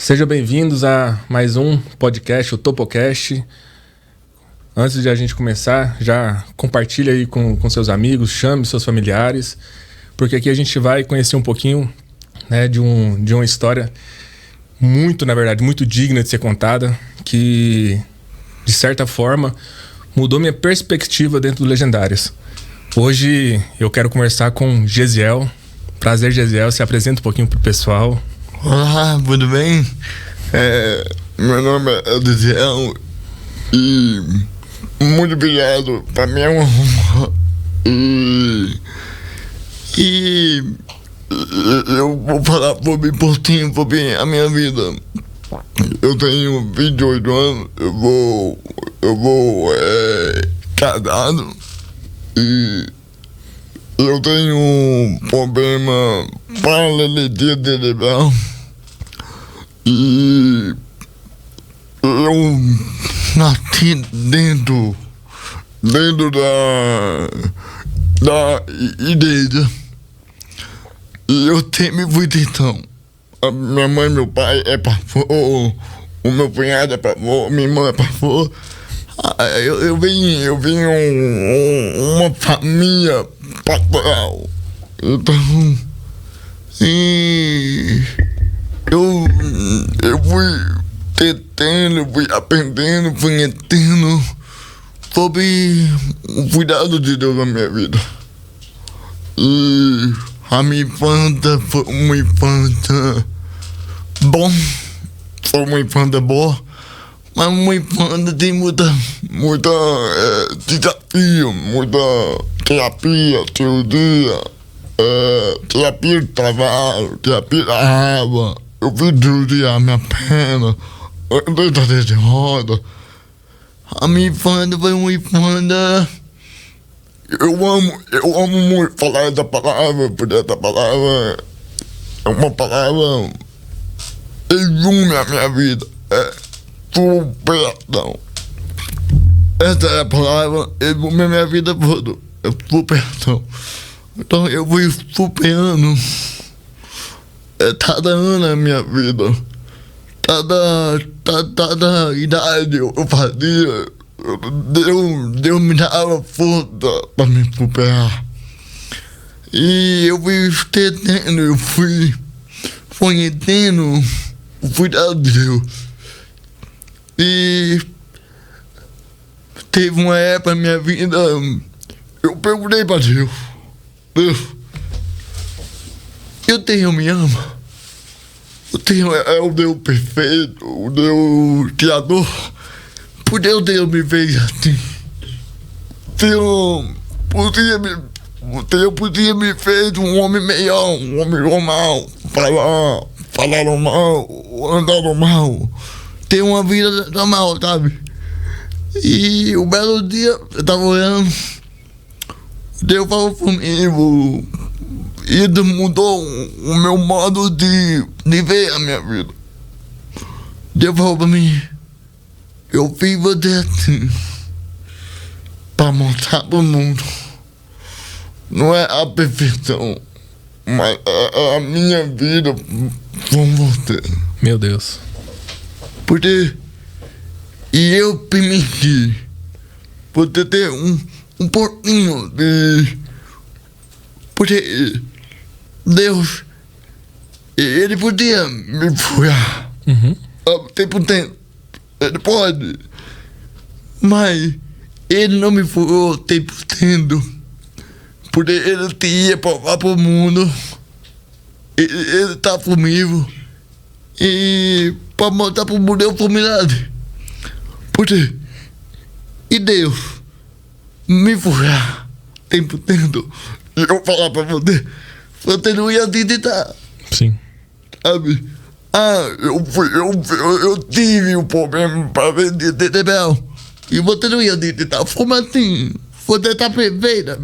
Sejam bem-vindos a mais um podcast, o Topocast. Antes de a gente começar, já compartilha aí com seus amigos, chame seus familiares, porque aqui a gente vai conhecer um pouquinho, né, de uma história muito, na verdade, muito digna de ser contada, que, de certa forma, mudou minha perspectiva dentro do Legendárias. Hoje eu quero conversar com Gesiel. Prazer, Gesiel. Se apresenta um pouquinho pro pessoal. Olá, tudo bem? Meu nome é Gesiel e muito obrigado. Para mim é uma honra. E eu vou falar sobre pouquinho sobre a minha vida. Eu tenho 28 anos, eu vou casado e eu tenho um problema paralisia cerebral e eu nasci dentro da igreja e eu sempre fui cristão. A minha mãe e meu pai é pastor, o meu cunhado é pastor, minha irmã é pastor. Eu venho uma família pastoral. Então, eu fui tentando, fui aprendendo, fui entendendo sobre o cuidado de Deus na minha vida. E a minha infância foi uma infância foi uma infância boa, mas uma infância tem muita desafio, muita terapia, teoria, terapia de trabalho, terapia da raiva. Eu fiz judiar minha perna, andei de roda. A minha infância foi uma infância. Eu amo muito falar essa palavra, porque essa palavra é uma palavra que resume a minha vida. É superação. Essa é a palavra que resume a minha vida toda. É superação. Então eu fui superando cada ano da minha vida. Cada idade eu fazia. Deus me dava força para me superar. E eu fui entendendo, eu fui conhecendo o cuidado de Deus. E teve uma época na minha vida, eu perguntei para Deus: Deus me ama? Deus é o Deus perfeito, o Deus criador. Por Deus me fez assim. Deus podia me fez um homem melhor, um homem normal, falar normal, andar normal, ter uma vida normal, sabe? E um belo dia, eu tava olhando, Deus falou comigo, e Deus mudou o meu modo de ver a minha vida. Deus falou pra mim: eu fiz você assim para mostrar pro mundo. Não é a perfeição, mas é a minha vida com você. Meu Deus. Porque eu permiti você ter um pouquinho de... Porque Deus, Ele podia me furar o tempo. Ele pode, mas Ele não me furou o tempo tendo, porque Ele ia provar pro mundo, Ele tá comigo, e para mostrar pro mundo eu sou milagre. Porque e Deus me furar o tempo tendo, e eu falar pra você não ia acreditar. Sim. Sabe? Eu tive um problema para vender cerebral. E você não ia acreditar. Como assim? Você tá perfeita,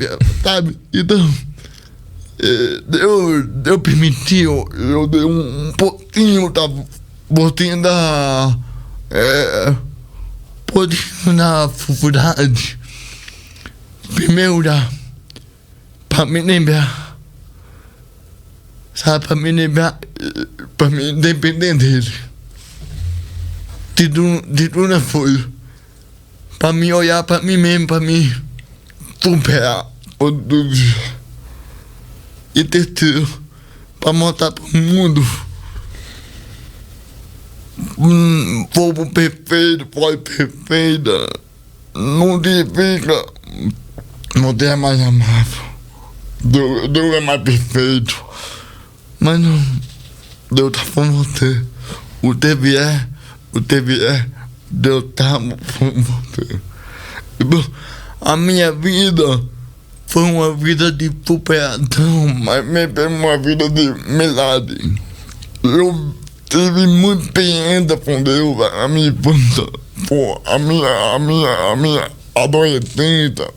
sabe? Então, eu permitiu, eu dei um pouquinho da faculdade. Primeiro pra me lembrar. Sabe, pra me lembrar, pra me depender dele. Segunda foi pra mim olhar pra mim mesmo, pra mim superar todo dia. E terceiro, pra mostrar pro mundo povo perfeito, pode perfeita, não significa não ter mais amável. Deus é mais perfeito. Mas não, Deus tá com você. O teve é, Deus tá com você. Então, a minha vida foi uma vida de superação, mas mesmo uma vida de milagre. Eu tive muita experiência com Deus, a minha infância, a minha adolescência,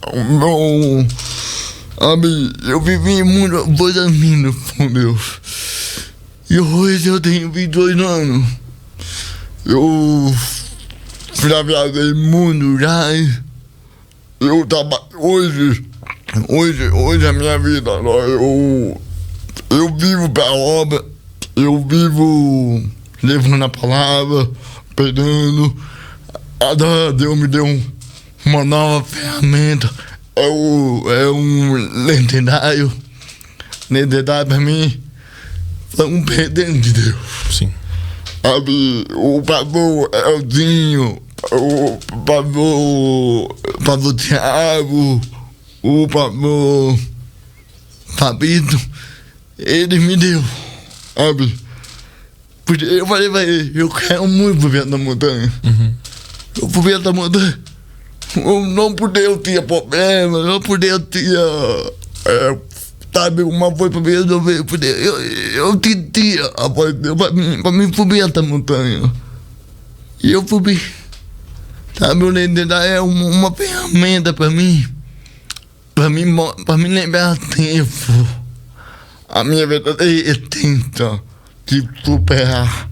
eu vivi muitas coisas lindas com Deus. E hoje eu tenho 22 anos. Eu já viajei mundo, já. Eu trabalho hoje a minha vida, eu vivo pra obra, eu vivo levando a palavra, pregando. Agora Deus me deu uma nova ferramenta, é um lendário pra mim, foi um presente de Deus. Sim. Sabe, o pastor Elzinho, o pastor Thiago, o pastor Fabito, ele me deu, sabe? Porque eu falei pra ele, eu quero muito pro Vento da Montanha. Uhum. Eu pro Vento da Montanha, não porque eu tinha problema, não porque eu tinha, sabe, uma voz pra me resolver, porque eu sentia a voz de Deus pra mim subir essa montanha. E eu subi. Sabe, o Lendário é uma ferramenta pra mim lembrar tempo. A minha verdadeira essência de superar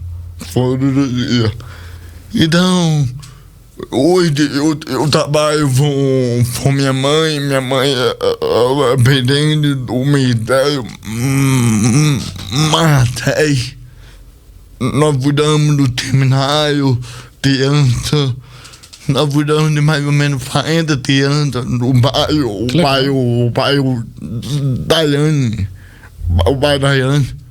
todos os dias. Então, hoje eu trabalho com minha mãe ela aprendendo do ministério Martéi. Nós cuidamos do seminário, criança. Nós cuidamos de mais ou menos 40 crianças no bairro, o bairro Daiane. O bairro Daiane.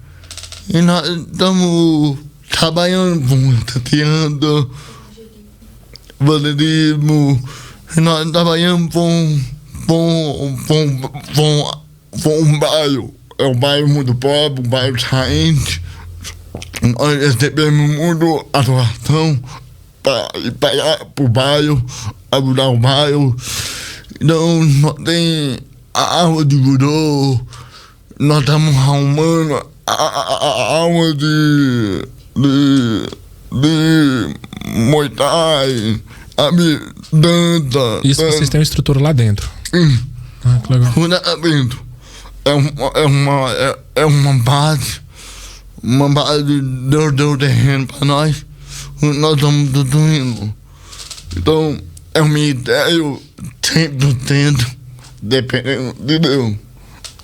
E nós estamos trabalhando com essa criança, vandalismo. E nós trabalhamos com um bairro. É um bairro muito pobre, um bairro carente. Nós recebemos muito atuação para ir para o bairro, ajudar o bairro. Então, nós temos a aula de judô, nós estamos arrumando a aula de Muay Thai, dança. Isso vocês têm uma estrutura lá dentro. Sim. Ah, que legal. Lá dentro. É uma base. Uma base de Deus deu terreno para nós. Nós estamos construindo. Então, é um ministério 100% dependendo de Deus.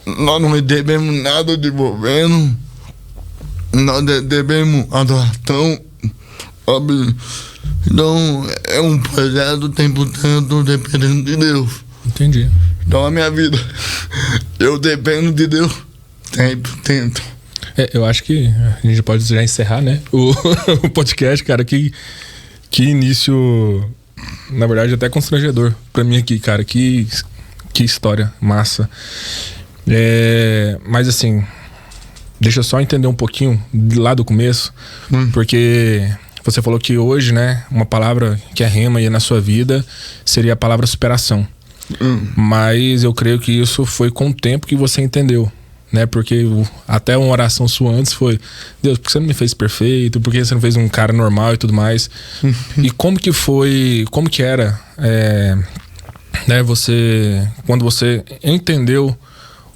Nós não recebemos nada de governo. Nós recebemos adoração. Sabe? Então, é um projeto 100% dependendo de Deus. Entendi. Então, a minha vida, eu dependo de Deus 100%. Eu acho que a gente pode já encerrar, né? O podcast, cara, que início, na verdade, até constrangedor pra mim aqui, cara. Que história massa. Mas assim, deixa eu só entender um pouquinho lá do começo, porque você falou que hoje, né, uma palavra que é rema aí na sua vida seria a palavra superação. Mas eu creio que isso foi com o tempo que você entendeu, né? Porque até uma oração sua antes foi: Deus, por que você não me fez perfeito? Por que você não fez um cara normal e tudo mais? E como que foi, como que era, né, quando você entendeu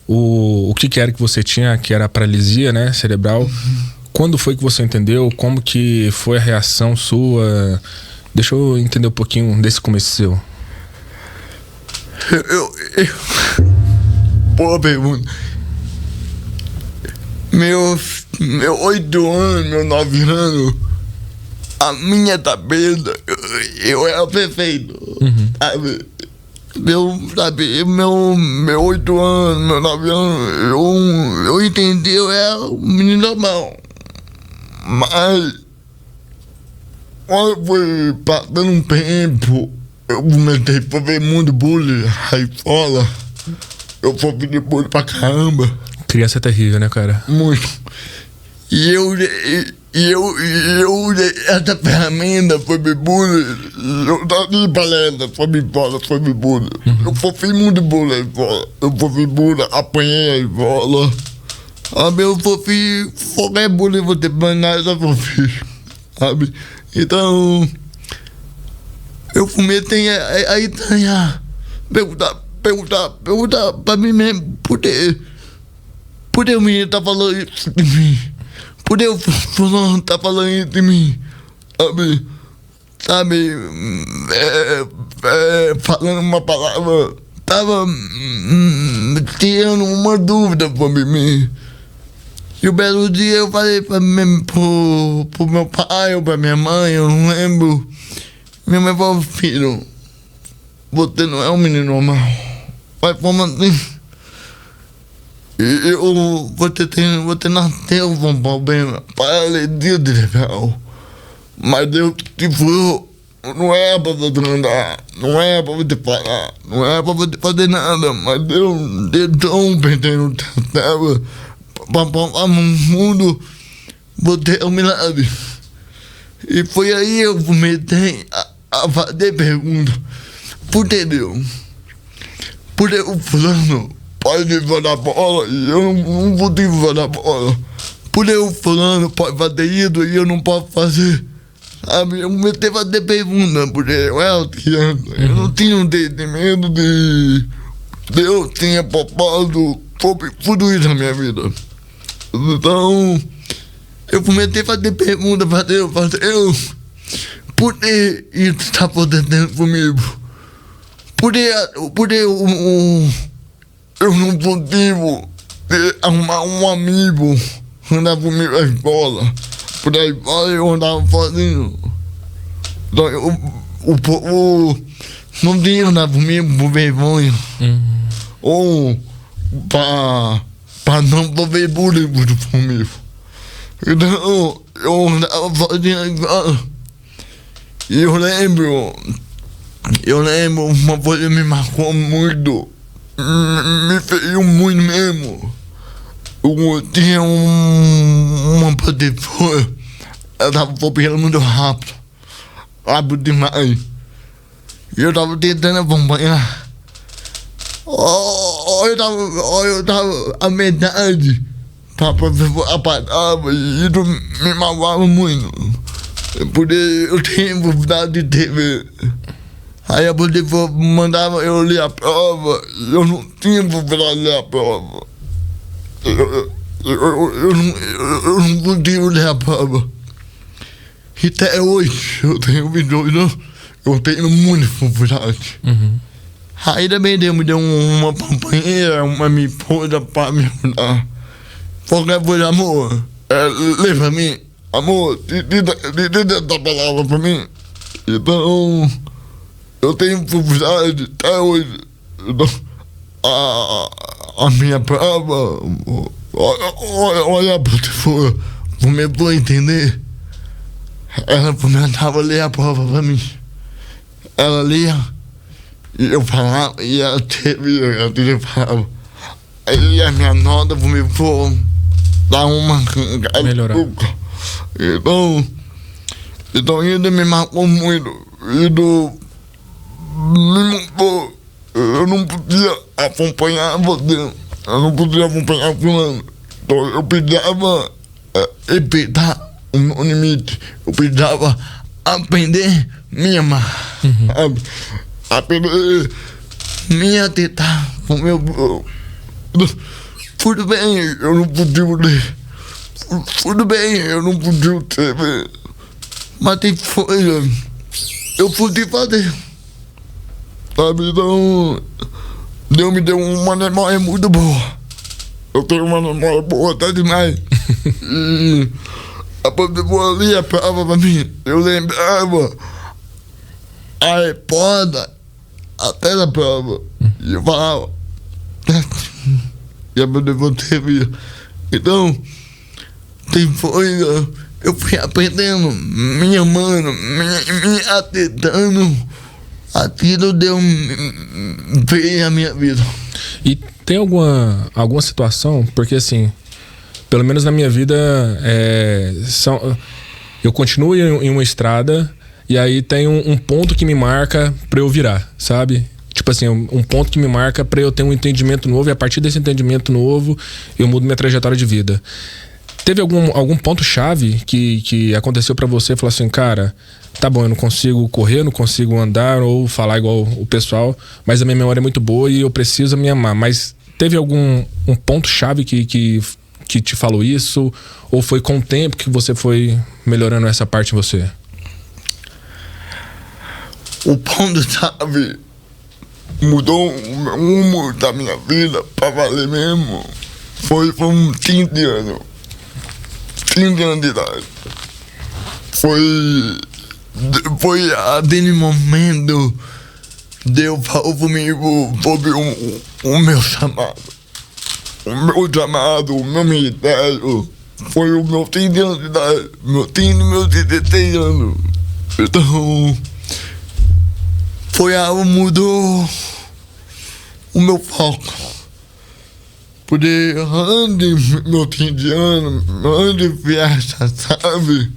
o que era que você tinha, que era a paralisia, né, cerebral? Quando foi que você entendeu? Como que foi a reação sua? Deixa eu entender um pouquinho desse começo seu. Boa pergunta. Meu 8 anos, meu 9 anos, a minha cabeça, eu era perfeito. Sabe? Meu 8 anos, meu 9 anos, eu entendi, eu era um menino normal. Mas quando foi passando um tempo, eu comecei a ver muito bullying aí fora. Eu fui pedir bullying pra caramba. Criança é terrível, né, cara? Muito. E eu essa ferramenta foi me bullying. Eu dei palestra, foi me bullying. Eu sofri muito bullying aí fora. Eu sofri bullying, apanhei aí fora. Eu sofri qualquer bullying você banhar, eu sofri. Sabe? Então, eu comecei a estranhar. Perguntar pra mim mesmo, por que o menino tá falando isso de mim? Por que o fulano tá falando isso de mim? Sabe? Falando uma palavra, tava tirando uma dúvida pra mim. E o belo dia eu falei pro meu pai ou pra minha mãe, eu não lembro. Minha mãe falou, filho, você não é um menino normal. Mas como assim? Você nasceu com um problema, paralisia cerebral. Mas Deus te furou. Não é pra você andar, não é pra você falar, não é pra você fazer nada. Mas Deus deu um penteiro no teu cérebro pra falar no mundo, você é um milagre. E foi aí que eu comecei a fazer perguntas. Por que Deus? Por que o fulano pode jogar bola e eu não consigo jogar bola? Por que o fulano pode fazer isso e eu não posso fazer? Sabe? Eu comecei a fazer perguntas, porque eu era criança. Eu não tinha um entendimento de Deus tinha propósito sobre tudo isso na minha vida. Então, eu comecei a fazer perguntas para Deus, por que isso está acontecendo comigo? Por que eu não consigo arrumar um amigo andar comigo na escola? Por aí fora eu andava sozinho. Então, o povo não tinha andar comigo por vergonha. Ou para não fazer bullying comigo. Então, eu andava sozinho na escola. E eu lembro uma coisa que me marcou muito, me feriu muito mesmo. Eu tinha uma professora, ela tava copiando muito rápido demais. E eu tava tentando acompanhar. Eu tava a metade pra professora parava e isso me magoava muito. Porque eu tinha dificuldade de TV. Aí a professora mandava eu ler a prova e eu não tinha dificuldade de ler a prova. Eu não consigo ler a prova. E até hoje eu tenho 22 anos, eu tenho muita dificuldade. Aí também Deus me deu uma companheira, uma minha esposa pra me ajudar. Qualquer coisa, amor, lê pra mim. Amor, diz essa palavra pra mim. Então, eu tenho dificuldade até hoje. Então, a minha prova, olha pra você, começou a entender. Ela começava a ler a prova pra mim. Ela lia, e eu falava, e ela falava. Aí a minha nota começou a dar uma melhorar. Então isso me marcou muito. Isso me marcou. Eu não podia acompanhar você. Eu não podia acompanhar fulano. Então eu precisava respeitar o meu limite. Eu precisava aprender me amar. Aprender me atentar com o meu. Tudo bem, eu não podia ler. Tudo bem, eu não podia TV. Mas tem coisa eu podia fazer. Sabe, então Deus me deu uma memória muito boa. Eu tenho uma memória boa até demais. A professora lia a prova pra mim, eu lembrava a resposta até da prova. E eu falava, e a professora teve. Então, tem coisa, eu fui aprendendo, me amando, me atentando, aquilo deu bem a minha vida. E tem alguma situação, porque assim, pelo menos na minha vida, eu continuo em uma estrada e aí tem um ponto que me marca pra eu virar, sabe? Tipo assim, um ponto que me marca pra eu ter um entendimento novo e a partir desse entendimento novo eu mudo minha trajetória de vida. Teve algum ponto-chave que aconteceu pra você e falou assim, cara, tá bom, eu não consigo correr, não consigo andar ou falar igual o pessoal, mas a minha memória é muito boa e eu preciso me amar. Mas teve um ponto-chave que te falou isso? Ou foi com o tempo que você foi melhorando essa parte em você? O ponto-chave mudou o rumo da minha vida pra valer mesmo. Foi um 15 anos. 15 anos de idade. Foi aquele momento Deus falou comigo sobre o meu chamado. O meu chamado, o meu ministério. Foi o meu 15 anos de idade. Meu 16 anos. Então, foi algo que mudou o meu foco. Porque antes do meu 15 anos, antes de viajar, sabe?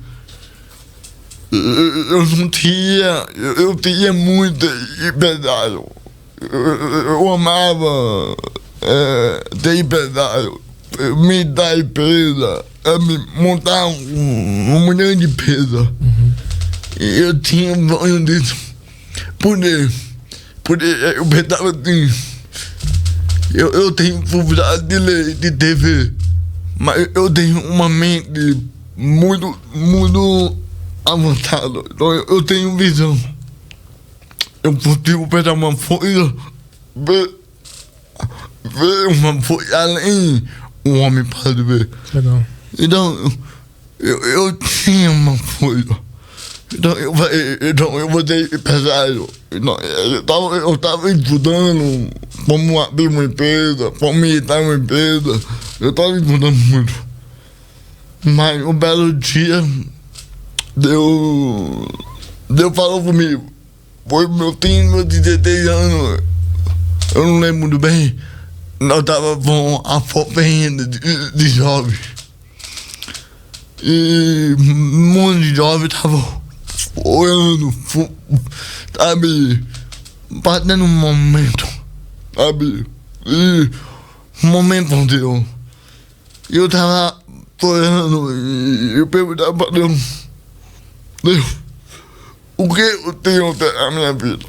Eu não tinha, eu tinha muita liberdade. Eu amava ter liberdade, me dar empresa, montar uma grande empresa. E eu tinha sonho disso. Porque eu pensava assim, eu tenho publicidade de ler, de TV, mas eu tenho uma mente muito avançada. Então eu tenho visão. Eu consigo pensar uma coisa, ver uma coisa além um homem pode ver. Legal. Então eu tinha uma coisa. Então eu vou ter empresário. Então, eu tava estudando como abrir uma empresa, como militar uma empresa. Eu tava estudando muito. Mas um belo dia, Deus falou comigo. Foi meu 16 anos. Eu não lembro muito bem. Nós tava com a fomenta de jovens. E um monte de jovens tava olhando, sabe, batendo um momento, sabe, e um momento com Deus. E eu tava olhando e eu perguntava pra Deus, o que eu tenho até a minha vida?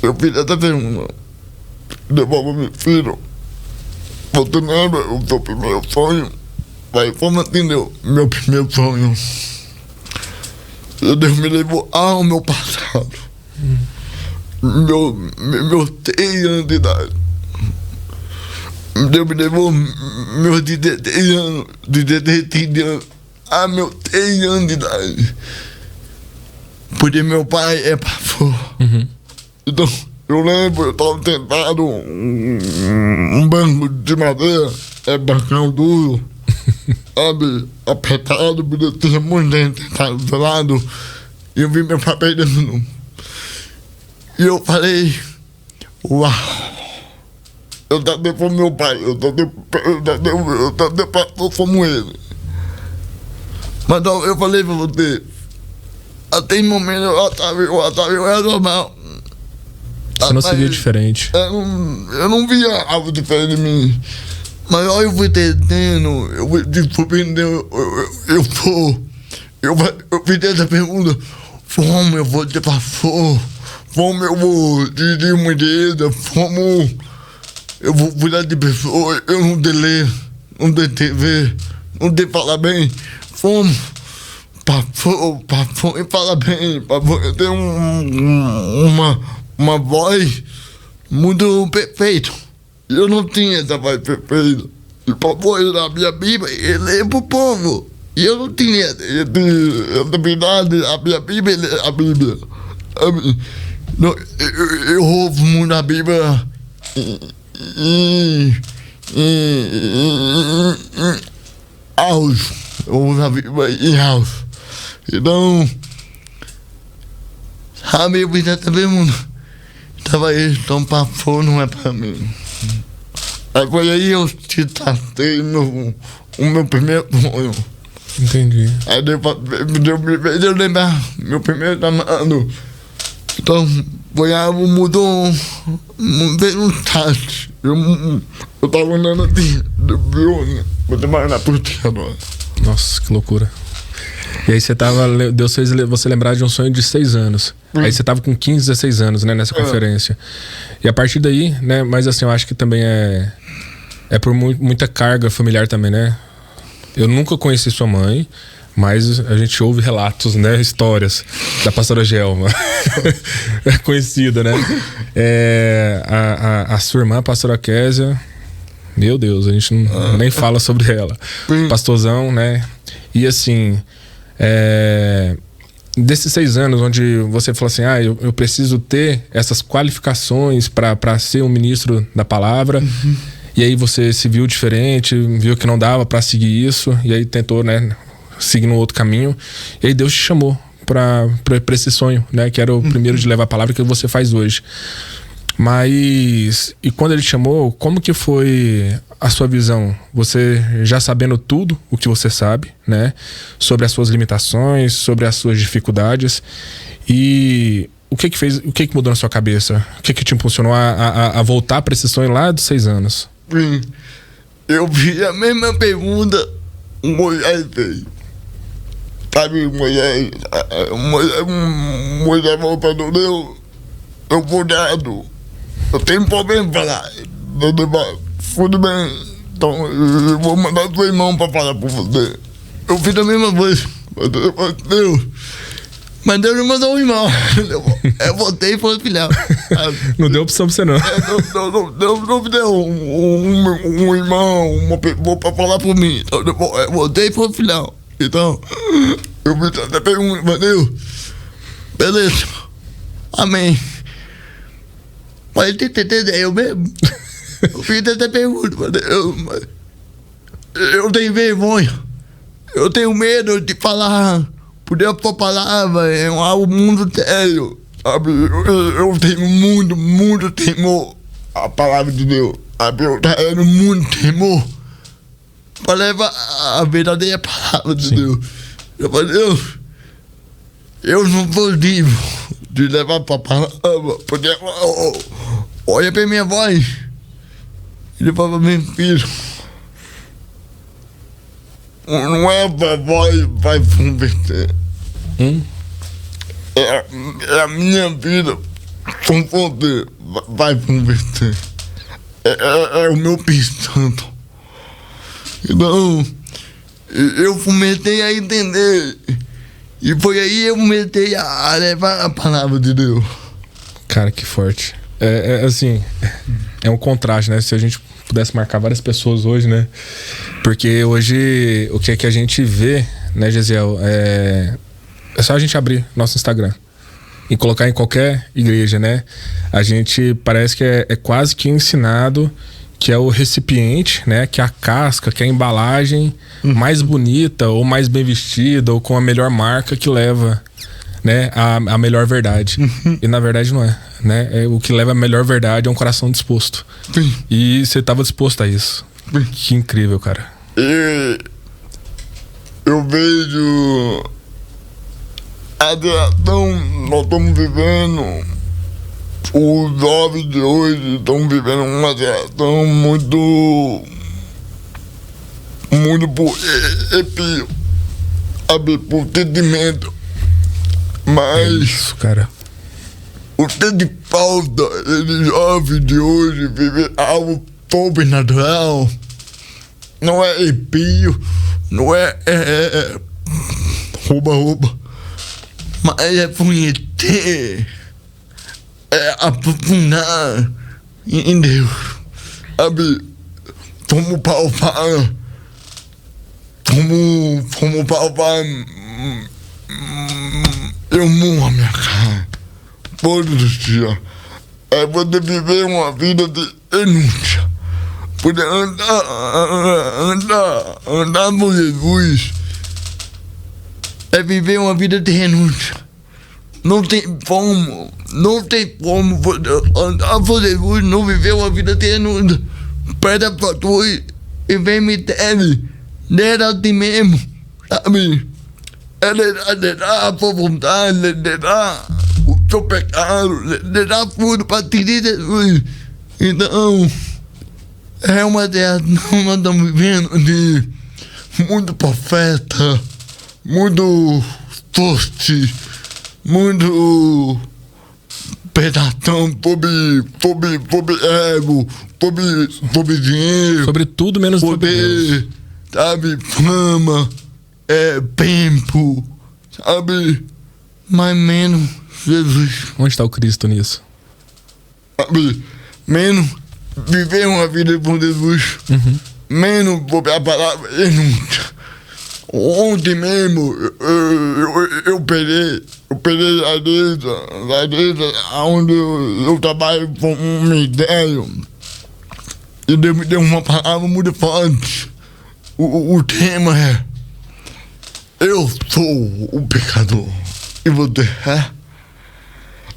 Eu fiz essa pergunta. Devolva meu filho. Você lembra o seu primeiro sonho? Vai, como entendeu? Meu primeiro sonho. Deus me levou ao meu passado. Meus 3 anos de idade. Deus me levou meus 16 anos, 15 anos, a meus 3 anos de idade. Porque meu pai é pastor. Então, eu lembro, eu estava sentado um banco de madeira, bancão duro. Sabe, apertado, porque tinha muita gente sentado do lado, e eu vi meu pai perdendo. E eu falei, uau, eu também fui meu pai, eu também como ele. Mas eu falei pra você, até em momento eu era normal. Você não se via diferente. Eu não via algo diferente de mim. Mas eu fui entendendo, eu fui descobrindo, eu fiz essa pergunta, como eu vou ter pastor, como eu vou dirigir uma igreja, como eu vou cuidar de pessoas, eu não tenho ler, não tenho TV, não tenho falar bem, como pastor e falar bem, para ter uma voz muito perfeita. Eu não tinha essa voz perfeita. E para pôr na minha Bíblia e ler pro povo. E eu não tinha habilidade, a Bíblia. Eu ouvo muito a Bíblia em áudio. Eu ouvo a Bíblia em áudio. Então, a Bíblia também, mano. Tava aí, então papo não é pra mim. Aí foi aí eu te tratei o meu primeiro sonho. Entendi. Aí depois eu lembrar meu primeiro namorado. Então, foi algo mudou. Veio um start. Eu tava andando assim, vou trabalhar na polícia agora. Nossa, que loucura. E aí Deus fez você lembrar de um sonho de 6 anos. Aí você tava com 15, 16 anos, né, nessa conferência. E a partir daí, né, mas assim, eu acho que também é por muita carga familiar também, né? Eu nunca conheci sua mãe, mas a gente ouve relatos, né, histórias da pastora Gelma. É conhecida, né? A sua irmã, a pastora Késia, meu Deus, a gente nem fala sobre ela. Pastorzão, né? E assim, desses 6 anos onde você falou assim, eu preciso ter essas qualificações para ser um ministro da palavra. E aí você se viu diferente, viu que não dava para seguir isso, e aí tentou, né, seguir um outro caminho. E aí Deus te chamou para esse sonho, né, que era o primeiro de levar a palavra que você faz hoje. Mas, e quando ele te chamou, como que foi a sua visão? Você já sabendo tudo o que você sabe, né, sobre as suas limitações, sobre as suas dificuldades, e o que que mudou na sua cabeça? O que te impulsionou a voltar para esse sonho lá dos 6 anos? Sim, eu fiz a mesma pergunta o Moisés fez. Sabe, Moisés falou para Deus, eu vou dado, eu tenho problema para falar. Tudo bem, então eu vou mandar teu irmão para falar por você. Eu fiz a mesma coisa, Deus. Mas Deus não mandou um irmão. Eu voltei e foi filhão. Não deu opção pra você, não. Não me deu um irmão, uma pessoa pra falar por mim. Então, eu voltei e foi filhão. Então, eu me até pergunto, mas Deus, beleza, amém. Mas ele entendeu eu mesmo. Eu fiz até pergunta, mas eu tenho vergonha. Eu tenho medo de falar. Por Deus, a palavra é um mundo sério, sabe? Eu tenho muito temor à palavra de Deus. Eu tenho muito temor para levar a verdadeira palavra de Deus. Eu falei, Deus, eu não sou livre de levar para a palavra, porque olha para minha voz. Ele falou, meu filho, não é a voz vai converter. É a minha vida com poder vai converter. É o meu pensando. Então, eu comecei a entender. E foi aí eu comecei a levar a palavra de Deus. Cara, que forte. Assim, é um contraste, né? Se a gente pudesse marcar várias pessoas hoje, né? Porque hoje o que é que a gente vê, né, Gesiel, é só a gente abrir nosso Instagram e colocar em qualquer igreja, né? A gente parece que é quase que ensinado que é o recipiente, né? Que é a casca, que é a embalagem mais bonita ou mais bem vestida ou com a melhor marca que leva, né, a melhor verdade. E na verdade não é, né? O que leva a melhor verdade é um coração disposto. E você estava disposto a isso. Que incrível, cara. E eu vejo a geração nós estamos vivendo, os jovens de hoje estão vivendo uma geração muito por entendimento. Mas isso, cara, o que de falta de jovens de hoje viver algo sobrenatural. Não é arrepio, não é rouba, mas é conhecer, é aprofundar em Deus. Sabe, como Paulo fala, Fomos palpar. Eu morro a minha cara. Todos os dias. É poder viver uma vida de renúncia. Poder andar com Jesus. É viver uma vida de renúncia. Não tem como você andar com Jesus, não viver uma vida de renúncia. Pede pra tu e vem me ter. Nera a ti mesmo, sabe? É negar a tua vontade, negar o teu pecado, negar tudo pra ti de Jesus. Então, é uma dessas, nós estamos vivendo de muito profeta, muito forte, muito pedatão, sobre ego, sobre dinheiro. Sobre tudo menos sobre Deus. Sabe, fama, tempo, sabe, mas menos Jesus. Onde está o Cristo nisso? Sabe, menos viver uma vida com Jesus, menos a palavra renúncia. Ontem mesmo eu peguei a igreja onde eu trabalho com um ministério e Deus me deu uma palavra muito forte. O tema é: eu sou o pecador e você é?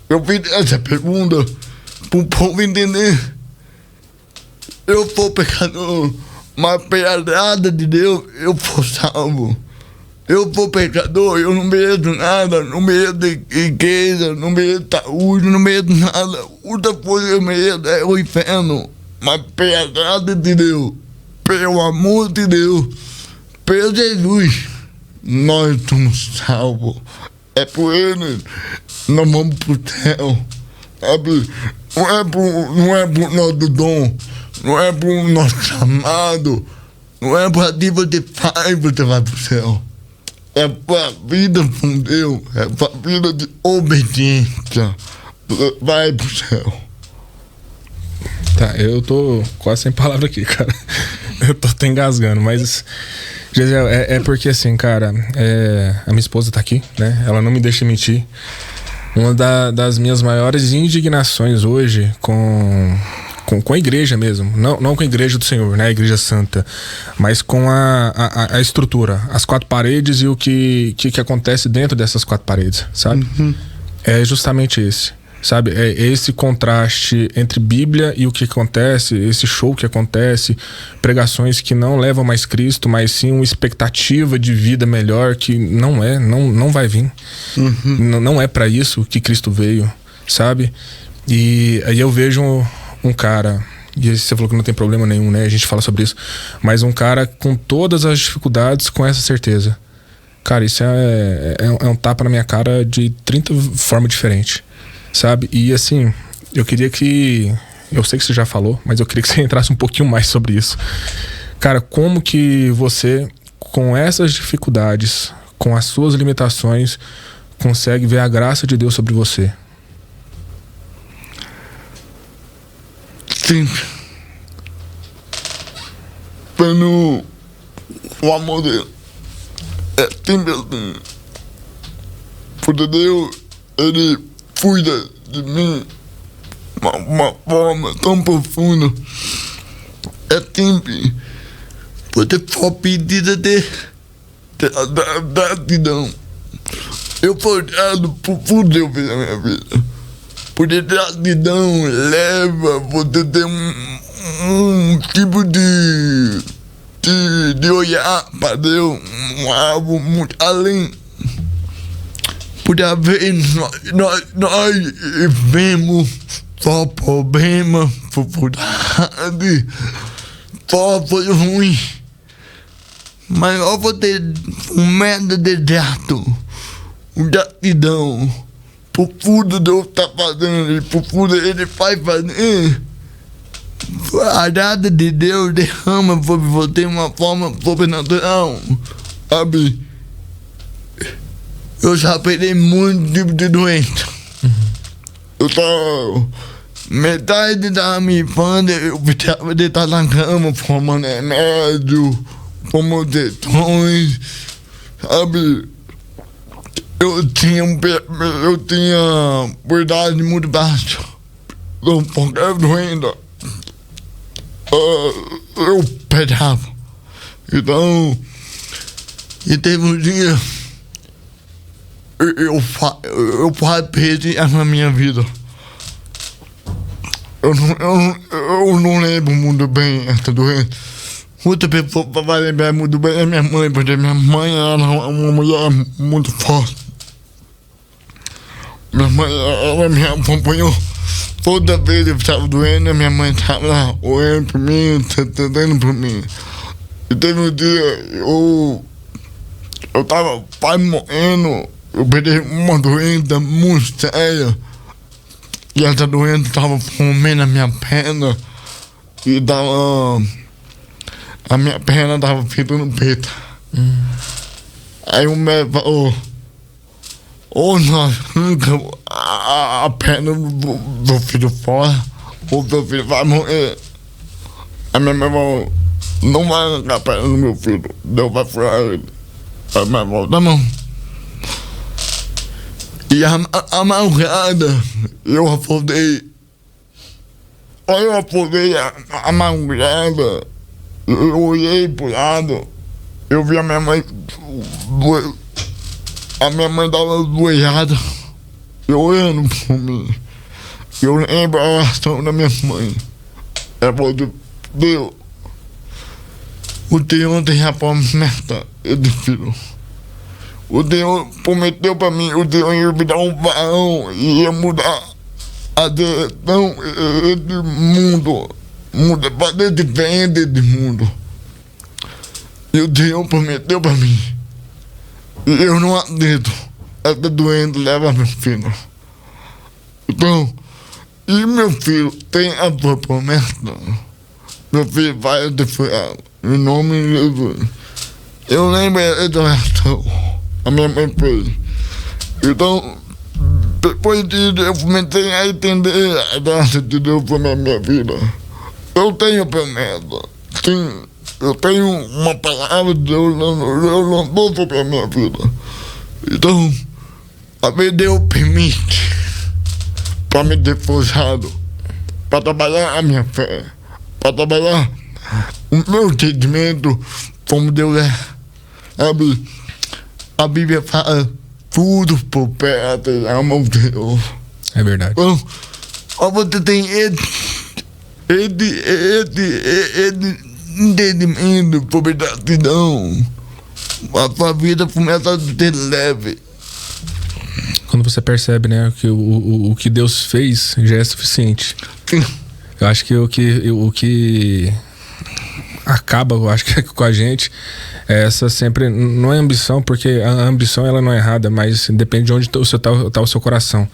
Eu fiz essa pergunta para o povo entender. Eu sou pecador, mas pela graça de Deus eu sou salvo. Eu sou pecador, eu não mereço nada, não mereço riqueza, não mereço saúde, não mereço nada. Outra coisa que eu mereço é o inferno, mas pela graça de Deus, pelo amor de Deus, pelo Jesus, nós somos salvos. É por Ele, nós vamos pro céu. Sabe? Não é por nosso dom, não é por nosso chamado, não é por aquilo que você faz, você vai pro céu. É pra vida com Deus, é pra vida de obediência, vai pro céu. Tá, eu tô quase sem palavra aqui, cara. Eu tô até engasgando, mas... Gisele, é porque assim, cara, a minha esposa tá aqui, né? Ela não me deixa mentir. Uma das minhas maiores indignações hoje com a igreja mesmo, não com a igreja do Senhor, né? A igreja santa, mas com a estrutura, as quatro paredes e o que acontece dentro dessas quatro paredes, sabe? É justamente esse. Sabe, é esse contraste entre Bíblia e o que acontece, esse show que acontece, pregações que não levam mais Cristo, mas sim uma expectativa de vida melhor que não vai vir. Não é para isso que Cristo veio, sabe? E aí eu vejo um cara, e você falou que não tem problema nenhum, né? A gente fala sobre isso, mas um cara com todas as dificuldades, com essa certeza. Cara, isso é um tapa na minha cara de 30 formas diferentes. Sabe? E assim, eu queria que... Eu sei que você já falou, mas eu queria que você entrasse um pouquinho mais sobre isso. Cara, como que você, com essas dificuldades, com as suas limitações, consegue ver a graça de Deus sobre você? Sim. Pelo o amor dele. É simples assim. Porque Deus, Ele cuida de mim de uma forma tão profunda. É simples. Você só precisa de gratidão. Eu sou grato por tudo que eu fiz na minha vida. Porque gratidão leva você a ter um tipo de olhar para Deus, algo muito além. Por às vezes nós vemos só problema, dificuldade, só coisa ruim. Mas ó, vou ter um método de grato, gratidão, por tudo Deus está fazendo e por tudo Ele faz fazer. A graça de Deus derrama sobre você de uma forma sobrenatural, sabe? Eu já peguei muito tipo de doença. Eu tava... Metade da minha infância eu precisava de estar na cama, tomando remédio, promoções, sabe? Eu tinha verdade muito baixa. Então, qualquer doença, eu pegava. Então, e teve um dia, eu perdi na minha vida. Eu não lembro muito bem essa doença. Muita pessoa vai lembrar muito bem da minha mãe, porque minha mãe era uma mulher muito forte. Minha mãe, ela me acompanhou. Toda vez que eu estava doendo, minha mãe estava lá, olhando por mim, tentando por mim. E teve um dia, eu estava quase morrendo, eu peguei uma doença muito séria. E essa doença estava comendo a minha perna. E a minha perna estava ficando preta. Aí o médico falou, nós arranca a perna do filho fora, ou seu filho vai morrer. A minha mãe falou, não vai arrancar a perna do meu filho, Deus vai furar ele. Aí minha mãe falou, tá bom. E a madrugada, eu acordei a madrugada, eu olhei pro lado, eu vi a minha mãe dava doejada, eu olhando por mim. Eu lembro a oração da minha mãe. Ela falou, Deus, o Senhor tem a promessa, ele filho. O Deus prometeu pra mim, o Deus ia me dar um varão e ia mudar a direção do mundo. Fazer diferente desse mundo. E o Deus prometeu pra mim. E eu não acredito. Essa doença leva meu filho. Então, e meu filho tem a sua promessa. Meu filho vai desfrutar. Em nome de Jesus. Eu lembro dessa oração. A minha mãe fez. Então, depois disso, eu comecei a entender a graça de Deus para minha vida. Eu tenho promessa. Sim, eu tenho uma palavra de Deus, eu lançou sobre a minha vida. Então, a vez Deus permite para me ter forçado, para trabalhar a minha fé, para trabalhar o meu sentimento como Deus é. Sabe? A Bíblia fala, tudo por perto ama o Deus. É verdade. Então, você tem esse entendimento sobre gratidão, a sua vida começa a ser leve. Quando você percebe, né, que o que Deus fez já é suficiente. Sim. Eu acho que o que acaba, eu acho que com a gente, essa sempre não é ambição, porque a ambição ela não é errada, mas depende de onde tá o seu coração.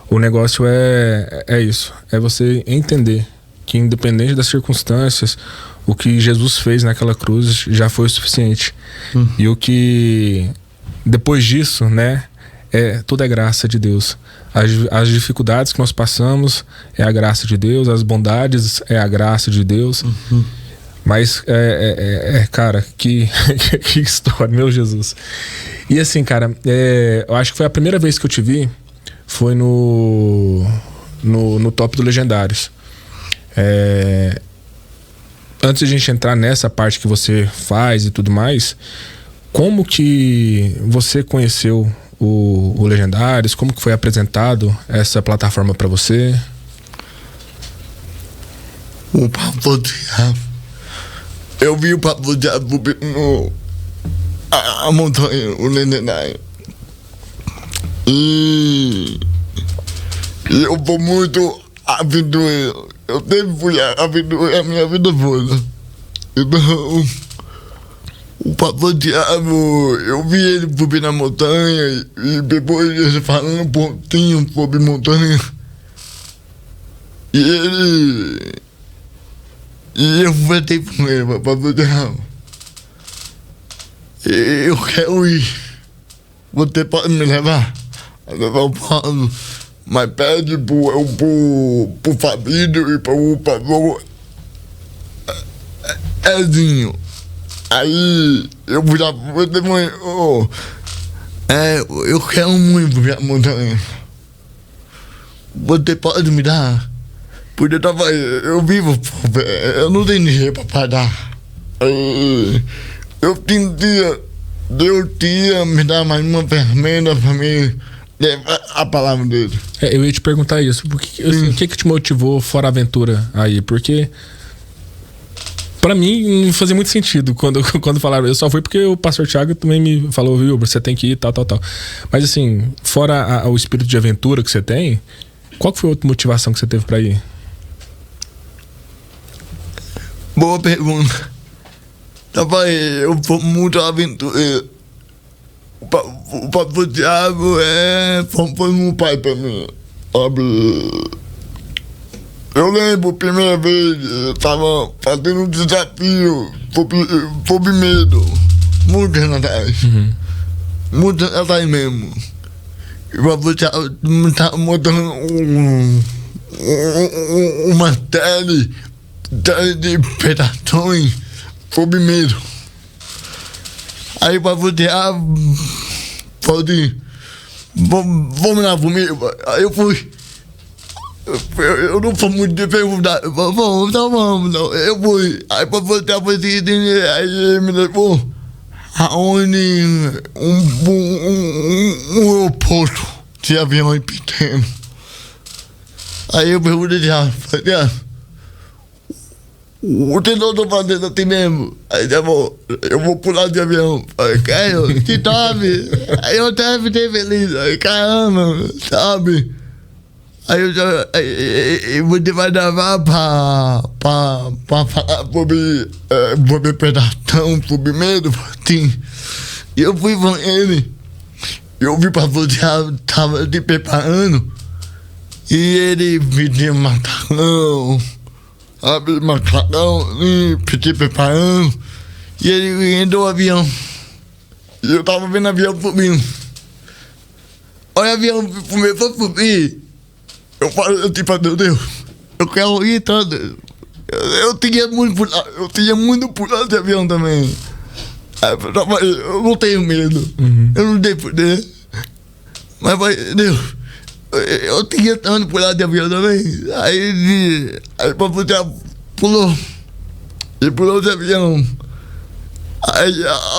O negócio é isso, é você entender que independente das circunstâncias, o que Jesus fez naquela cruz já foi o suficiente. E o que depois disso, né, tudo é graça de Deus. As dificuldades que nós passamos é a graça de Deus, as bondades é a graça de Deus. Mas, cara, que história, meu Jesus. E assim, cara, eu acho que foi a primeira vez que eu te vi, foi no top do Legendários. Antes de a gente entrar nessa parte que você faz e tudo mais, como que você conheceu o Legendários? Como que foi apresentado essa plataforma para você? O Papo Diabo. Eu vi o Papo Diabo a montanha, o Legendário. E eu vou muito aventureiro. Eu sempre fui aventureiro a minha vida toda. Então, o Papo Diabo, eu vi ele subir na montanha e depois ele falando um pouquinho sobre montanha. E eu voltei com ele, Papo Diabo. Eu quero ir. Você pode me levar? Eu falo, mas pede pro Fabrício e pro Ezinho. Aí eu fui lá pra mãe, eu quero muito ver a montanha. Você pode me dar? Porque eu vivo, eu não tenho dinheiro pra pagar. Eu tentia, Deus tinha me dar mais uma ferramenta pra mim levar a palavra dele. Eu ia te perguntar isso. O que te motivou fora a aventura aí? Porque pra mim não fazia muito sentido quando falaram. Eu só fui porque o pastor Thiago também me falou, viu, você tem que ir, tal. Mas assim, fora o espírito de aventura que você tem, qual que foi a outra motivação que você teve pra ir? Boa pergunta. Eu vou muito aventureiro. O pastor Thiago foi meu pai pra mim. Eu lembro a primeira vez, eu tava fazendo um desafio sobre medo. Muitos anos atrás. Muitos anos atrás mesmo. E o pastor Thiago tava montando uma série de predações sobre medo. Aí o pastor Thiago falou assim, vamos lá comigo. Aí eu fui. Eu não fui muito de perguntar. Vamos. Eu fui. Aí pra voltar pra esse aí ele me levou aonde um aeroporto de avião pequeno. Aí eu perguntei, falei, o que nós estamos fazendo assim mesmo? Aí eu vou pular de avião. Aí, Caio, que top! Aí eu até fiquei feliz. Aí, caramba, sabe? Aí você vai levar pra falar sobre predação, sobre medo, assim. E eu fui com ele. Eu vi pra você, tava se preparando. E ele pediu macarrão, sabe, se preparando. E ele entrou no avião. E eu tava vendo o avião subindo. Olha o avião começou a subir. Eu falei, tipo, meu Deus, eu quero ir tanto. Eu tinha muito pular de avião também. Eu não tenho medo. Eu não tenho poder. Mas, Deus, eu tinha tanto pular de avião também. Aí pra você pulou. Ele pulou de avião. Aí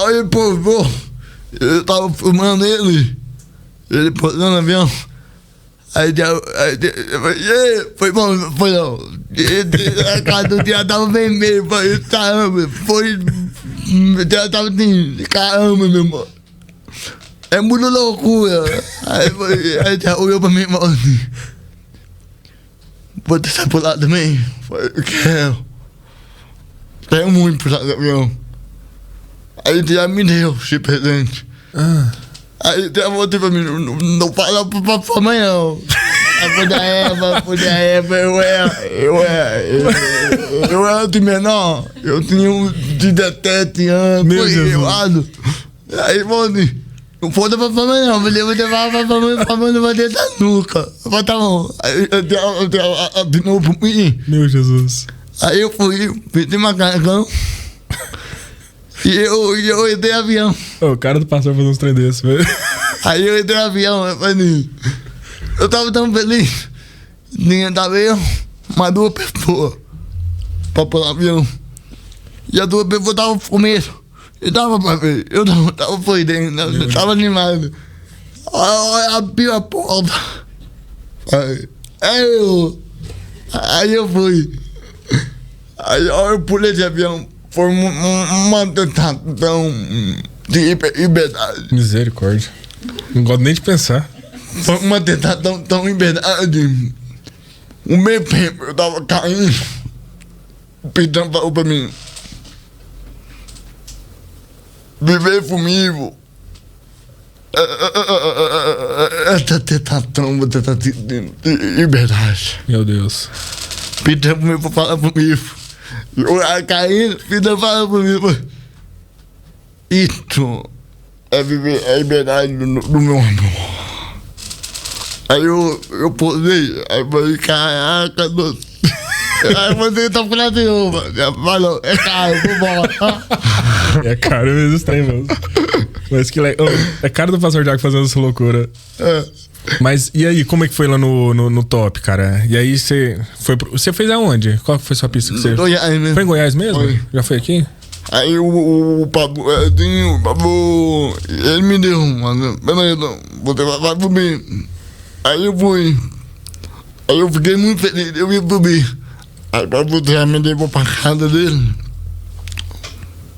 ele pousou. Eu tava filmando ele. Ele pousou no avião. Aí foi bom, foi não. A cara do dia tava vermelho, foi, caramba, já tava assim, caramba, meu irmão. É muita loucura. Aí já olhou pra mim e falou assim, vou deixar pro lado também? Eu quero muito pro lado do avião. Aí já me deu esse presente. Aí eu voltei pra mim, não fala pra sua mãe não. Por da Eva, eu era de menor, eu tinha uns 17 anos, meu Deus. Aí, mano, não foda pra sua mãe não, eu vou levar pra mãe, não vai deixar nunca. Eu falei, tá bom. Aí eu de novo pra mim. Meu Jesus. Aí eu fui, pedi macarrão. E eu entrei no avião. O cara do pastor fazendo uns trem desses, velho. Aí eu entrei no avião, eu tava tão feliz. Tava eu, mais 2 pessoas pra pular no avião. E as 2 pessoas estavam com medo. Eu tava pra ver, eu tava por dentro, eu tava animado. Aí abriu a porta. Aí eu fui. Aí eu pulei de avião. Foi uma tentação de liberdade. Misericórdia. Não gosto nem de pensar. Foi uma tentação tão liberdade. O meu tempo eu tava caindo. O Pedrão falou pra mim: viver comigo. Essa tentação, uma tentação de liberdade. Meu Deus. Pedrão comigo fala comigo. Eu caindo, Pedrão fala comigo. Isso é viver a liberdade do meu amor. Aí eu posei, aí falei, caraca, Aí você tá com nenhuma. Falou, é caro, vambora. É caro mesmo, esse trem mesmo. Mas que legal. É caro do Pastor Jaco fazendo essa loucura. Mas e aí, como é que foi lá no top, cara? E aí você foi você fez aonde? Qual foi sua pista que você... Goiás mesmo. Foi em Goiás mesmo? Foi. Já foi aqui? Aí o Pablo, ele me deu, mano, beleza, você vai subir. Aí eu fui. Aí eu fiquei muito feliz, eu ia subir. Aí o Pablo já me levou pra casa dele.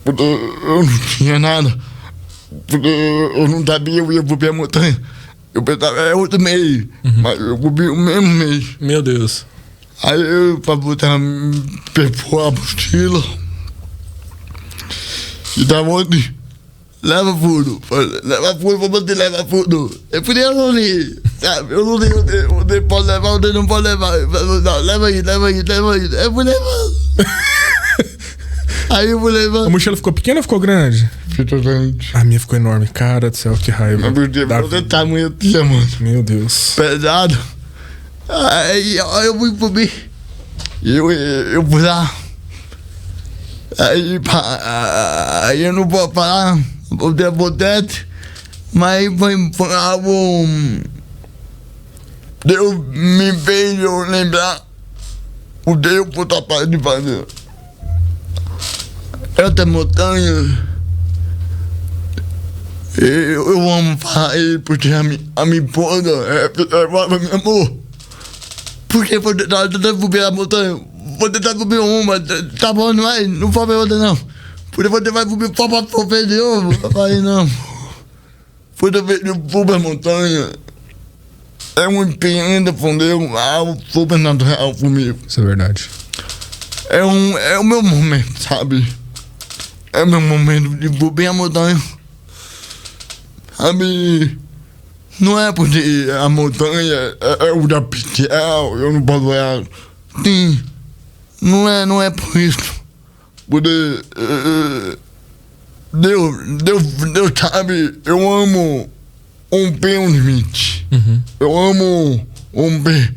Porque eu não tinha nada. Porque eu não sabia, eu ia subir a montanha. Eu pensava, é outro mês, mas eu subi o mesmo mês. Meu Deus. Aí o Pablo me pegou a mochila. E tá onde? Leva tudo. Leva tudo, vou manter, leva tudo. Eu podia não ir, sabe? Eu não sei onde pode levar, onde não pode levar. Não, leva aí. Eu vou levar. Aí eu vou levar. A mochila ficou pequena ou ficou grande? Ficou grande. A minha ficou enorme. Cara do céu, que raiva. Mas o tamanho tinha, mano. Meu Deus. Pesado. Aí eu fui subir. Eu fui lá. Aí eu não vou falar, vou ter potente, mas foi algo. Deus me fez eu lembrar o Deus por capaz de fazer. Essa montanha, eu amo falar ele porque a minha esposa meu amor. Porque vou tentar subir a montanha. Vou tentar subir uma, tá bom, não foi outra não. Porque você vai subir só pra sofrer de novo. Eu falei, não. Quando eu subo a montanha, é uma experiência com Deus, algo super natural comigo. Isso é verdade. É o meu momento, sabe? É o meu momento de subir a montanha. Sabe? Não é porque a montanha é o da Pitel, eu não posso olhar. Sim. Não é por isso. Porque Deus sabe, eu amo romper um limite. Eu amo romper.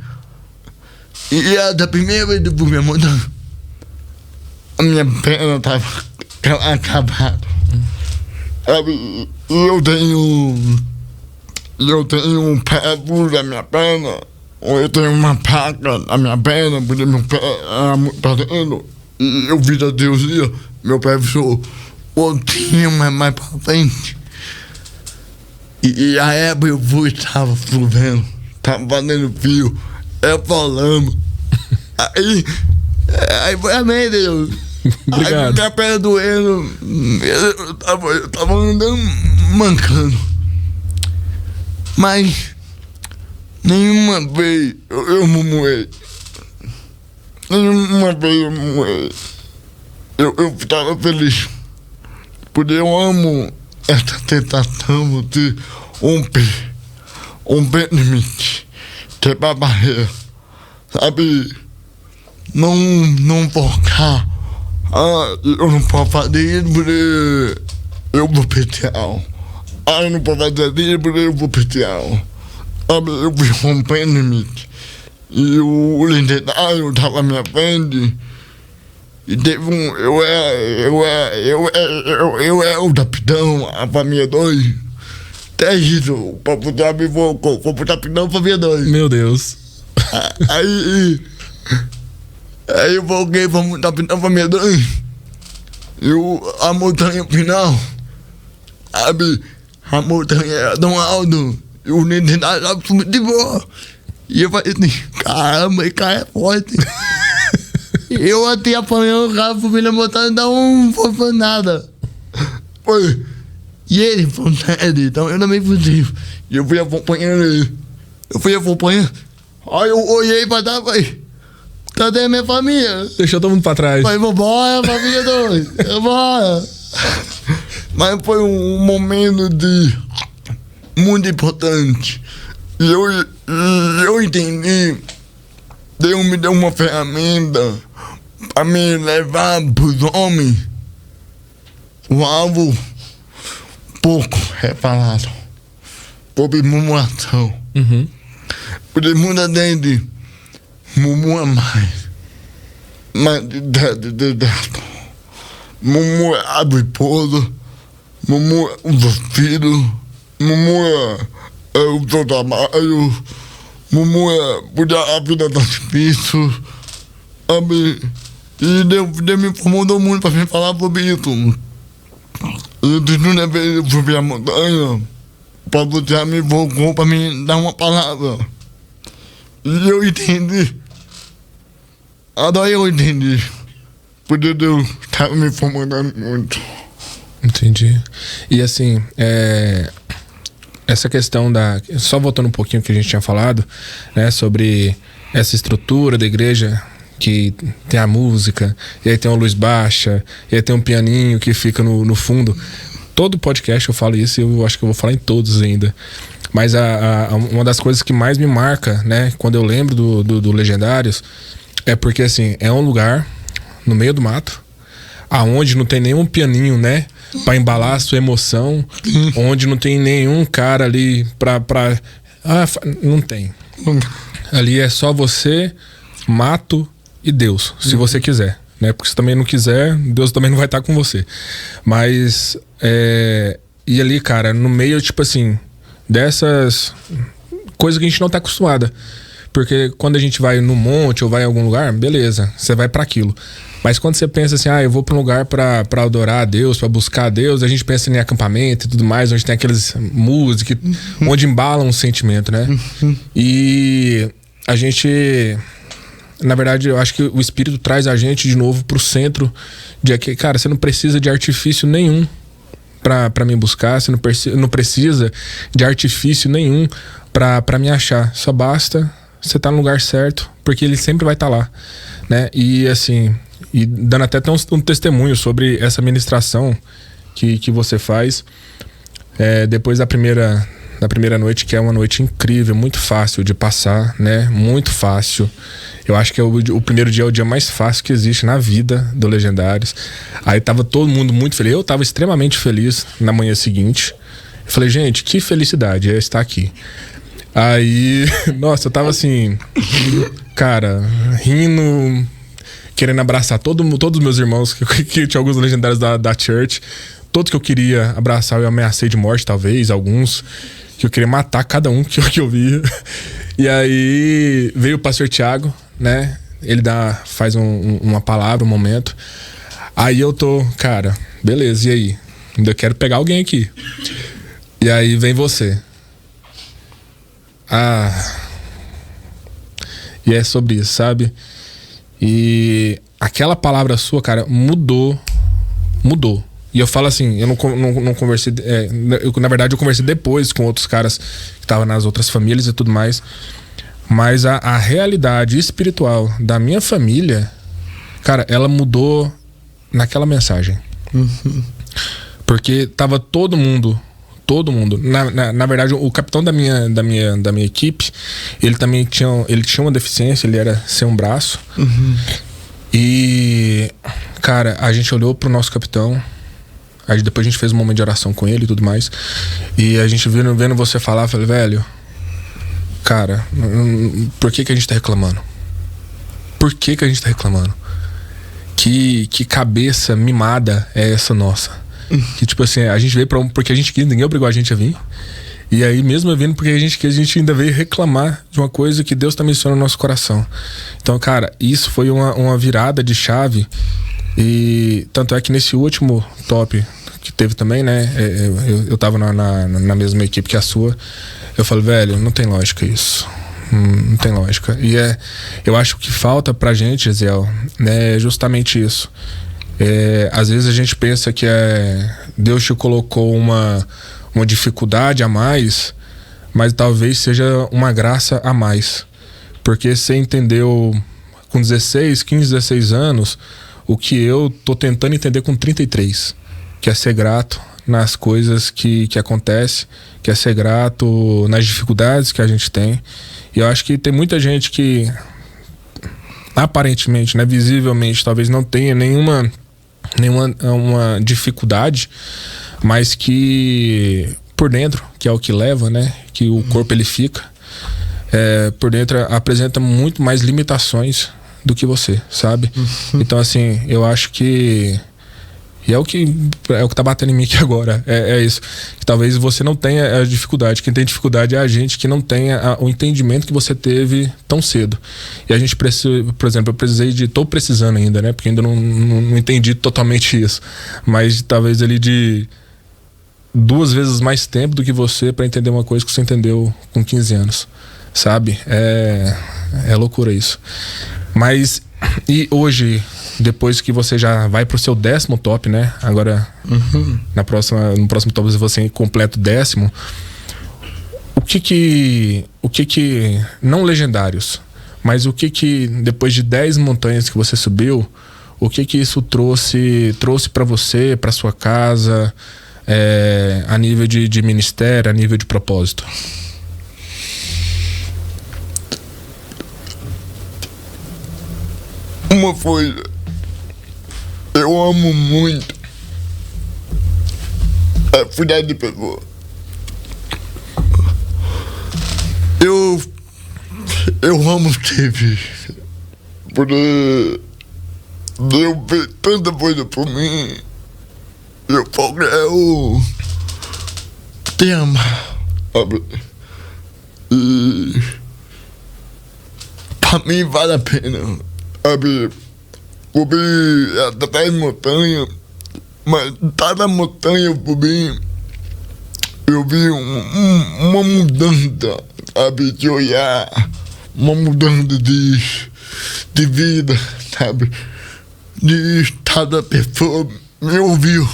E a da primeira vez que eu fui a montanha, a minha perna estava acabada. Sabe? Eu tenho um pé duro na minha perna. Eu tenho uma placa na minha perna, porque meu pé era muito pesado. E eu vi a Deus e meu pé ficou um pouquinho mais pra frente. E a época eu fui, estava chovendo, estava fazendo frio, eu falando. Aí foi amém, Deus. Obrigado. Aí minha perna doendo, eu tava andando mancando. Mas nenhuma vez eu murmurei. Nenhuma vez eu murmurei. Eu ficava feliz. Porque eu amo essa tentação de romper limite, quebrar barreira. Sabe? Não focar. Eu não posso fazer isso porque eu vou petear. Eu não posso fazer isso porque eu vou petear. Eu fui rompendo limite. E o lendário estava na minha frente. E teve eu era o capitão, a família 2. Até isso, o Papo Trabe voltou, foi pro capitão, família 2. Meu Deus. Aí eu voltei pro capitão, família 2. E a montanha final, sabe? A montanha era tão alta. E o lendário estava subindo de boa. E eu falei assim, caramba, esse cara é forte. Eu até apanhando o carro, fui na montanha, não foi nada. Foi. E ele foi sério, então eu também fui. E eu fui acompanhando ele. Aí eu olhei pra trás e falei, cadê a minha família? Deixou todo mundo pra trás. Falei, vambora, família 2, vambora. Mas foi um momento muito importante. E eu entendi, Deus me deu uma ferramenta para me levar para os homens o alvo pouco reparado, sobre murmuração. Porque muita gente murmura mais. mas de dentro. Mamãe abre esposa, mamãe os filhos, mamãe o seu trabalho, mamãe cuidar a vida das difícil, sabe? E Deus me incomodou muito para vir falar sobre isso. Eu disse uma vez eu subi a montanha, para você me invocou para me dar uma palavra. E eu entendi. Agora eu entendi. Porque Deus estava me incomodando muito. Entendi. E assim, essa questão da... Só voltando um pouquinho que a gente tinha falado, né? Sobre essa estrutura da igreja, que tem a música, e aí tem uma luz baixa, e aí tem um pianinho que fica no fundo. Todo podcast eu falo isso e eu acho que eu vou falar em todos ainda. Mas uma das coisas que mais me marca, né? Quando eu lembro do Legendários, é porque assim, é um lugar no meio do mato, aonde não tem nenhum pianinho, né? Pra embalar a sua emoção, onde não tem nenhum cara ali não tem. Ali é só você, mato e Deus, se você quiser, né? Porque se também não quiser, Deus também não vai estar com você. Mas, e ali, cara, no meio, tipo assim, dessas coisas que a gente não tá acostumada. Porque quando a gente vai no monte ou vai em algum lugar, beleza, você vai pra aquilo. Mas quando você pensa assim, eu vou pra um lugar pra adorar a Deus, pra buscar a Deus, a gente pensa em acampamento e tudo mais, onde tem aquelas músicas, onde embalam um sentimento, né? E a gente, na verdade, eu acho que o Espírito traz a gente de novo pro centro de que, cara, você não precisa de artifício nenhum pra me buscar, você não precisa de artifício nenhum pra me achar. Só basta você tá no lugar certo, porque ele sempre vai estar lá, né? E assim, e dando até um testemunho sobre essa ministração que você faz depois da primeira noite, que é uma noite incrível, muito fácil de passar, né? Muito fácil. Eu acho que o primeiro dia é o dia mais fácil que existe na vida do Legendários. Aí tava todo mundo muito feliz. Eu tava extremamente feliz na manhã seguinte. Eu falei, gente, que felicidade é estar aqui. Aí, nossa, eu tava assim, cara, rindo, querendo abraçar todos os meus irmãos, que tinha alguns Legendários da church. Todos que eu queria abraçar, eu ameacei de morte, talvez, alguns que eu queria matar cada um que eu via. E aí veio o pastor Thiago, né? Ele faz uma palavra, um momento. Aí eu tô, cara, beleza, e aí? Ainda quero pegar alguém aqui. E aí vem você. E é sobre isso, sabe? E aquela palavra sua, cara, mudou. E eu falo assim, eu não conversei, na verdade eu conversei depois com outros caras que estavam nas outras famílias e tudo mais, mas a realidade espiritual da minha família, cara, ela mudou naquela mensagem. Porque tava todo mundo, na verdade o capitão da minha equipe, ele também tinha uma deficiência, ele era sem um braço. E cara, a gente olhou pro nosso capitão. Aí depois a gente fez um momento de oração com ele e tudo mais. E a gente vendo você falar, falei, velho, cara, por que a gente tá reclamando? Por que a gente tá reclamando? Que cabeça mimada é essa nossa? Que tipo assim, a gente veio porque a gente quis, ninguém obrigou a gente a vir. E aí mesmo vindo porque a gente ainda veio reclamar de uma coisa que Deus tá mencionando no nosso coração. Então, cara, isso foi uma virada de chave. E tanto é que nesse último top que teve também, né? Eu tava na mesma equipe que a sua. Eu falei, velho, não tem lógica isso. Não tem lógica. E eu acho que falta pra gente, Eziel, né, é justamente isso. Às vezes a gente pensa que Deus te colocou uma dificuldade a mais, mas talvez seja uma graça a mais. Porque você entendeu com 16, 15, 16 anos o que eu tô tentando entender com 33, que é ser grato nas coisas que acontecem, que é ser grato nas dificuldades que a gente tem. E eu acho que tem muita gente que aparentemente, né, visivelmente, talvez não tenha nenhuma uma dificuldade, mas que por dentro, que é o que leva, né, que o corpo ele fica, por dentro apresenta muito mais limitações do que você, sabe? Então, assim, eu acho que... E é o que tá batendo em mim aqui agora. É isso. Que talvez você não tenha a dificuldade. Quem tem dificuldade é a gente que não tenha o entendimento que você teve tão cedo. E a gente precisa, por exemplo, tô precisando ainda, né? Porque ainda não entendi totalmente isso. Mas talvez ali de 2 vezes mais tempo do que você para entender uma coisa que você entendeu com 15 anos. Sabe? É loucura isso. Mas, e hoje, depois que você já vai pro seu 10º top, né? Agora, no próximo top você completa o 10º. O que não legendários, mas o que depois de 10 montanhas que você subiu, o que isso trouxe para você, para sua casa, a nível de ministério, a nível de propósito? Uma coisa, eu amo muito cuidar de pessoa. Eu amo TV, porque Deus fez tanta coisa por mim. Eu só quero te amar, sabe? E pra mim vale a pena, sabe? Subir atrás da montanha, mas cada montanha eu vi uma mudança, sabe? De olhar, uma mudança de vida, sabe? De cada pessoa me ouviu.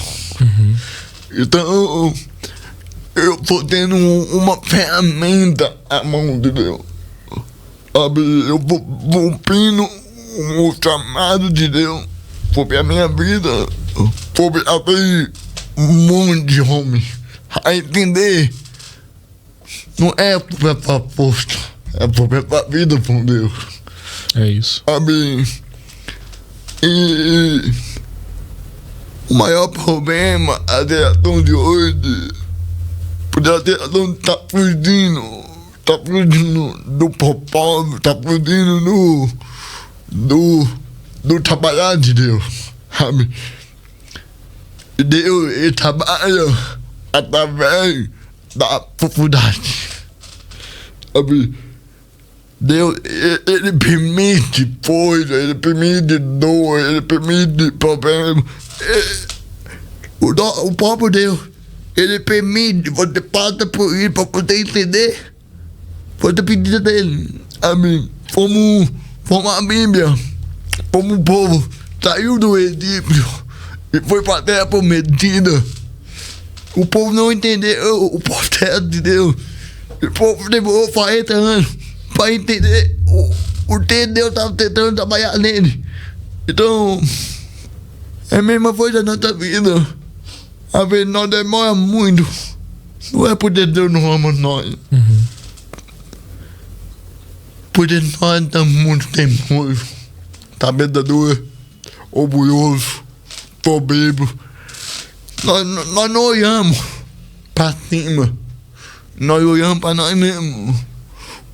Então, eu tô tendo uma ferramenta à mão de Deus, sabe? Eu vou cumprindo o chamado de Deus sobre a minha vida, sobre aquele monte de homens. A entender, não é sobre a posta, é sobre a vida com Deus. É isso. Sabe? E o maior problema, a geração de hoje, porque a geração está fugindo do propósito, está fugindo do trabalhar de Deus, sabe? E Deus, ele trabalha através da profundidade, sabe? Deus, ele permite coisa, ele permite dor, ele permite problema. O próprio Deus, ele permite, você passa por isso para poder entender. Você precisa dele. Amém. Como a Bíblia, como o povo saiu do Egito e foi para a terra prometida. O povo não entendeu o processo de Deus. O povo demorou 40 anos para entender o que Deus estava tentando trabalhar nele. Então, é a mesma coisa na nossa vida. Às vezes nós demoramos muito. Não é porque Deus não ama nós. Porque nós estamos muito teimosos, sabedor, orgulhoso, soberbo. Nós não olhamos para cima. Nós olhamos para nós mesmos.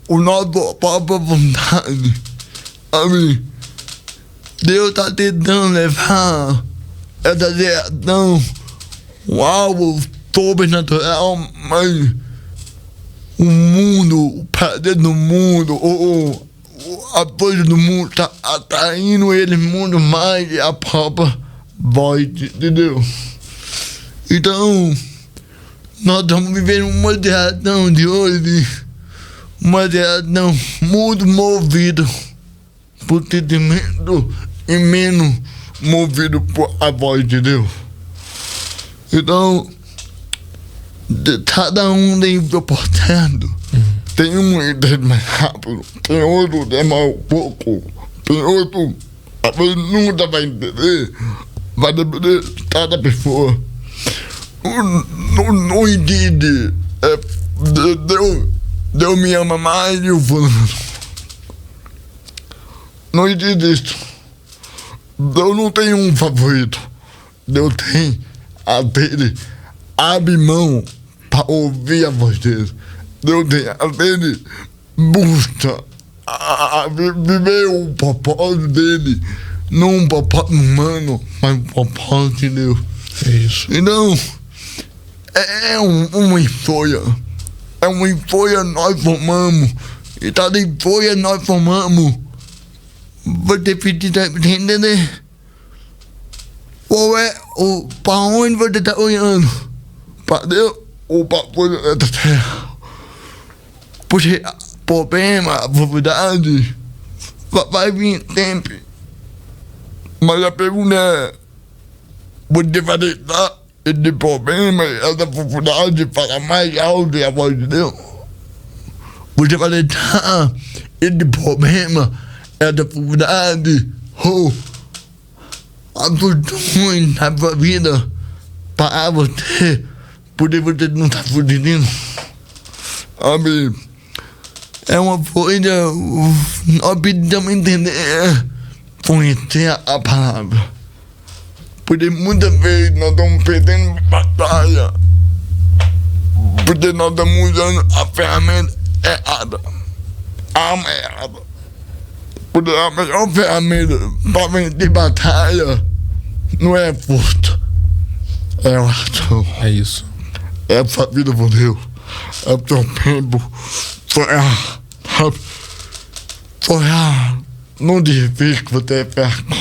O nosso própria vontade. Amém. Deus está tentando levar essa geração algo sobrenatural, mas o mundo, o prazer do mundo, a coisa do mundo está atraindo ele muito mais a própria voz de Deus. Então, nós estamos vivendo uma geração de hoje, uma geração muito movida por sentimento e menos movido por a voz de Deus. Então, cada um tem o seu processo. Tem um entende mais rápido, tem outro que é mais pouco, tem outro a vezes nunca vai entender, vai depender de cada pessoa. Não entende, Deus me ama mais e eu vou. Não entende isso. Deus não tem um favorito, Deus tem a dele. Abre mão para ouvir a voz dele. Deus tem a dele, busca viver o propósito dele, não um propósito humano, mas um propósito de Deus. É isso. Então, uma escolha. É uma escolha nós formamos. E cada escolha nós formamos. Você precisa entender qual é para onde você está olhando. Para Deus ou para a terra. Porque problema, dificuldade, vai vir sempre. Mas a pergunta é, você vai deixar esse problema, essa dificuldade falar mais alto e a voz de Deus? Você vai deixar esse problema, essa dificuldade, ou as questões na sua vida para você, porque você não está fugindo? Sabe? É uma coisa, nós precisamos entender, conhecer a palavra. Porque muitas vezes nós estamos perdendo batalha, porque nós estamos usando a ferramenta errada, a arma errada. Porque a melhor ferramenta para vencer batalha não é força, é oração. É isso. É a sua vida com Deus, é o seu tempo. Sonhar não desvia que você é perto.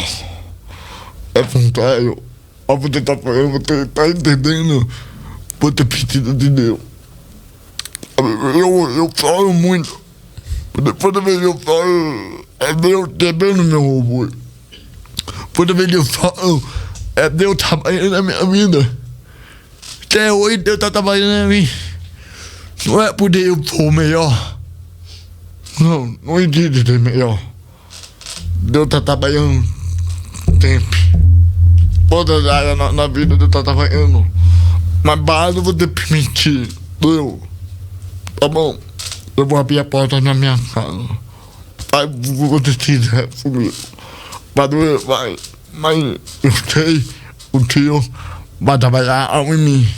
É contrário. Mas você está falando, você está entendendo. Você precisa de Deus. Eu falo muito. Toda vez eu falo, é Deus quebrando meu orgulho. Toda vez eu falo, é Deus trabalhando na minha vida. Até hoje Deus está trabalhando na minha vida. Não é porque eu sou melhor. Não existe ser melhor. Deus está trabalhando sempre. Todas as áreas na vida Deus está trabalhando. Mas basta você permitir. Deus, tá bom, eu vou abrir a porta na minha casa. Vai, você quiser comigo. Vai, mas eu sei, o Tio vai trabalhar em mim,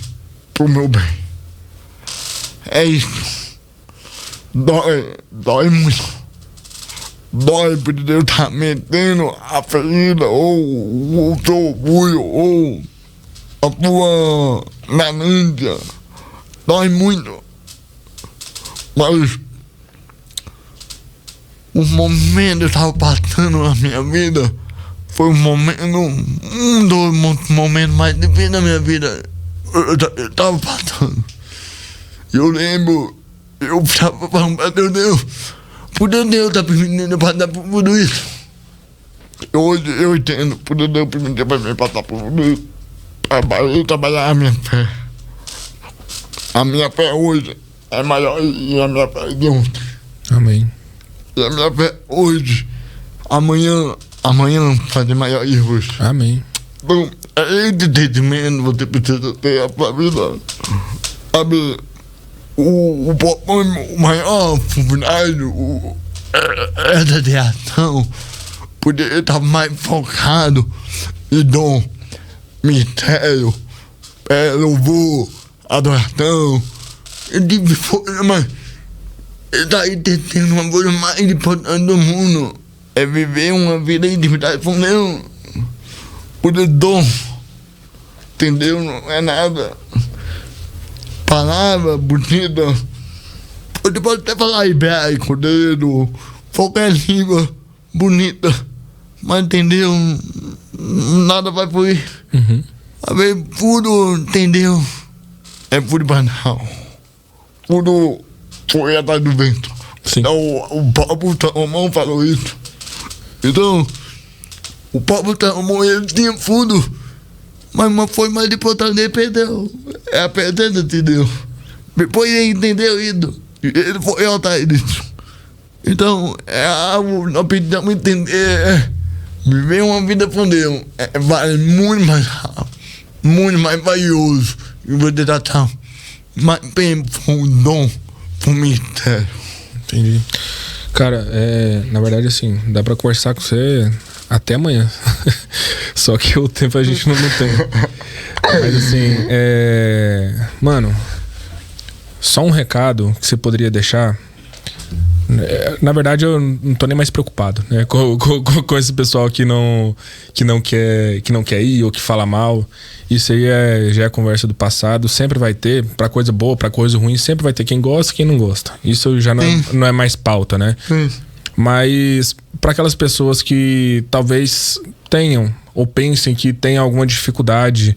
pro meu bem. É isso. Dói muito. Dói porque Deus tá metendo a ferida, ou o seu orgulho, ou a tua ganância. Dói muito. Mas o momento que eu estava passando na minha vida foi um dos momentos mais difíceis da minha vida. Eu estava passando. Eu lembro, eu estava falando para Deus, por Deus está permitindo passar por tudo isso. Hoje eu entendo, por Deus permitir para mim passar por tudo isso. Eu trabalhar a minha fé. A minha fé hoje é maior e a minha fé de ontem. Amém. E a minha fé hoje, amanhã fazer maior e hoje. Amém. Então, é esse entendimento que você precisa ter a sua vida. Sabe? O maior funcionário é essa reação, porque ele está mais focado em dom, mistério, louvor, adoração. Mas ele está entendendo uma coisa mais importante do mundo, é viver uma vida em intimidade com Deus. Porque dom, entendeu? Não é nada. Palavra bonita. Você pode até falar hebraico, dedo, qualquer língua bonita, mas entendeu? Nada vai fluir. A ver, tudo, entendeu? É tudo banal. Tudo foi atrás do vento. Sim. Então, o próprio Salomão falou isso. Então, o próprio Salomão, ele tinha fundo. Mas foi mais importante, ele perdeu. É a presença de Deus. Depois ele entendeu isso. Ele foi atrás disso. Então, é algo que nós precisamos entender. Viver uma vida com Deus vale muito mais rápido, muito mais valioso. E você tratar mais bem com o dom, com o mistério. Entendi. Cara, na verdade, assim, dá pra conversar com você até amanhã. Só que o tempo a gente não tem. Mas assim, mano, só um recado que você poderia deixar Na verdade, eu não tô nem mais preocupado, né, com esse pessoal que não quer ir ou que fala mal. Isso aí já é conversa do passado. Sempre vai ter, pra coisa boa, pra coisa ruim, sempre vai ter quem gosta e quem não gosta. Isso já não é mais pauta, né? Mas para aquelas pessoas que talvez tenham ou pensem que tem alguma dificuldade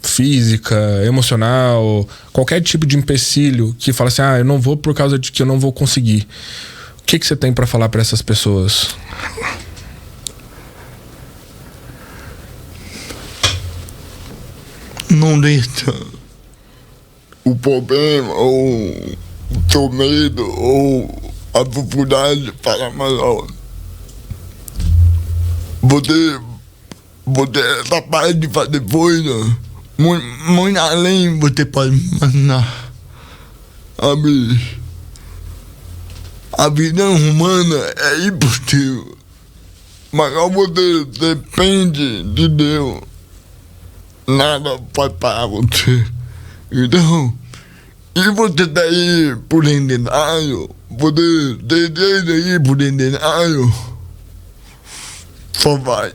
física, emocional, qualquer tipo de empecilho, que fala assim, eu não vou por causa de que eu não vou conseguir. O que você tem para falar para essas pessoas? Não deixa o problema ou o teu medo ou a dificuldade para maior. Você é capaz de fazer coisa muito além você pode imaginar. A vida humana é impossível. Mas quando você depende de Deus, nada pode parar você. Então, e você tá aí por endenário, você deseja ir por endenário, só vai.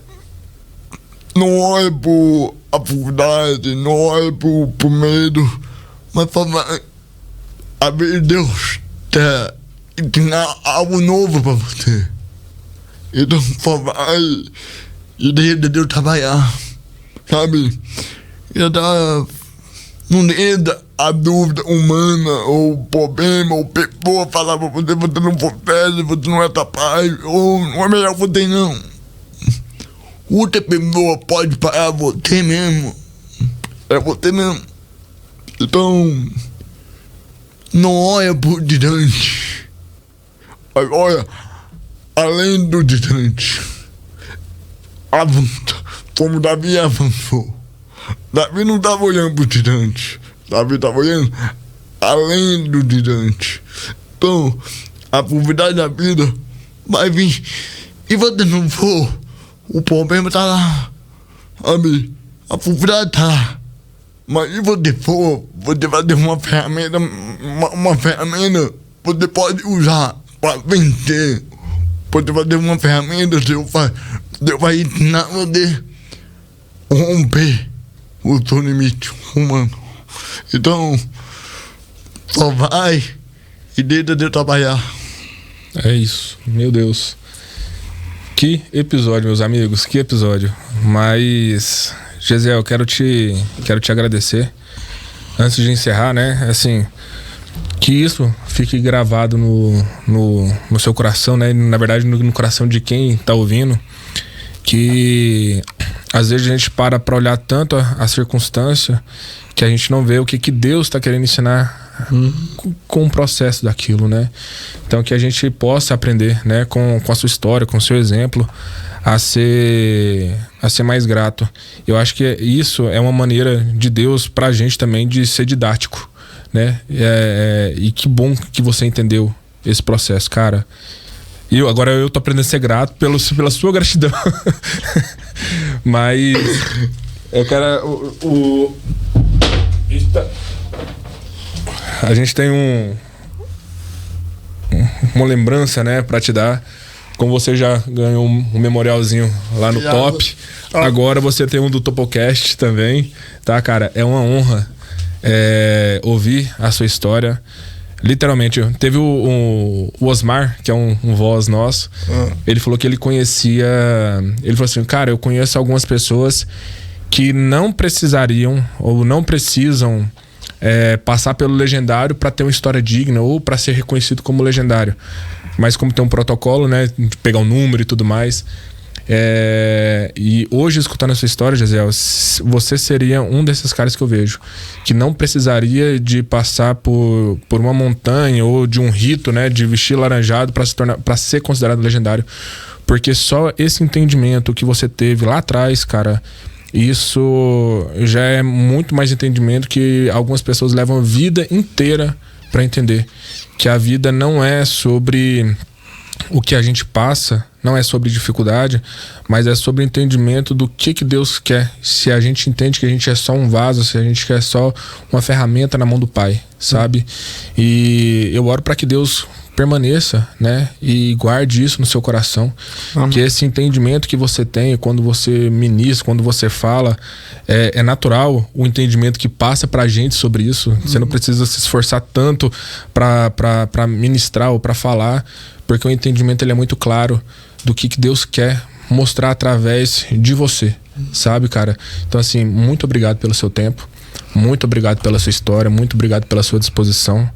Não olhe por dificuldade, não olhe por medo, mas só vai. A ver Deus quer ensinar algo novo pra você. Então só vai e deixa Deus trabalhar, sabe? Não deixa a dúvida humana, ou o problema, ou pessoa falar pra você não consegue, você não é capaz, ou não é melhor você não. Outra pessoa pode parar você mesmo. É você mesmo. Então, não olha por distante. Olha além do distante. Avança. Como Davi avançou. Davi não estava olhando por distante. Davi estava olhando além do distante. Então, a probabilidade da vida vai vir. E você não for, o problema tá lá. Sabe? A probabilidade tá lá. Mas se você for, você vai ter uma ferramenta, você pode usar para vencer. Você vai ter uma ferramenta, Deus vai ensinar você a romper o seu limite humano. Então, só vai e deixa Deus trabalhar. É isso, meu Deus. Que episódio, meus amigos, que episódio. Mas, Gesiel, quero te agradecer. Antes de encerrar, né, assim, que isso fique gravado no seu coração, né, na verdade no coração de quem tá ouvindo, que às vezes a gente para olhar tanto a circunstância que a gente não vê o que Deus tá querendo ensinar com o processo daquilo, né? Então que a gente possa aprender, né, com a sua história, com o seu exemplo, a ser mais grato. Eu acho que isso é uma maneira de Deus pra gente também de ser didático, né? E que bom que você entendeu esse processo, cara. E agora eu tô aprendendo a ser grato pela sua gratidão. Mas eu quero a gente tem uma lembrança, né, pra te dar. Como você já ganhou um memorialzinho lá no Top, agora você tem um do Topocast também, tá, cara? É uma honra ouvir a sua história. Literalmente, teve o Osmar, que é um voz nosso. Ele falou que ele conhecia. Ele falou assim: cara, eu conheço algumas pessoas que não precisariam ou não precisam passar pelo legendário para ter uma história digna ou para ser reconhecido como legendário. Mas como tem um protocolo, né, de pegar um número e tudo mais. E hoje, escutando a sua história, Gesiel, você seria um desses caras que eu vejo que não precisaria de passar por uma montanha ou de um rito, né, de vestir laranjado para ser considerado legendário, porque só esse entendimento que você teve lá atrás, cara, isso já é muito mais entendimento que algumas pessoas levam a vida inteira para entender que a vida não é sobre o que a gente passa, não é sobre dificuldade, mas é sobre o entendimento do que Deus quer. Se a gente entende que a gente é só um vaso, se a gente quer só uma ferramenta na mão do Pai, sabe? E eu oro para que Deus permaneça, né? E guarde isso no seu coração. Que esse entendimento que você tem quando você ministra, quando você fala, é natural o entendimento que passa pra gente sobre isso. Você não precisa se esforçar tanto pra ministrar ou pra falar, porque o entendimento ele é muito claro do que Deus quer mostrar através de você, sabe, cara? Então, assim, muito obrigado pelo seu tempo, muito obrigado pela sua história, muito obrigado pela sua disposição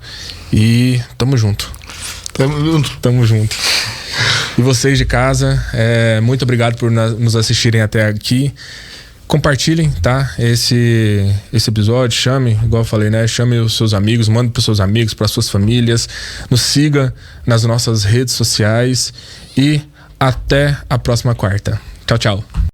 e tamo junto. Tamo junto. E vocês de casa, muito obrigado por nos assistirem até aqui. Compartilhem, tá? Esse episódio, chame, igual eu falei, né? Chame os seus amigos, mande pros seus amigos, pras suas famílias. Nos siga nas nossas redes sociais e até a próxima quarta. Tchau, tchau.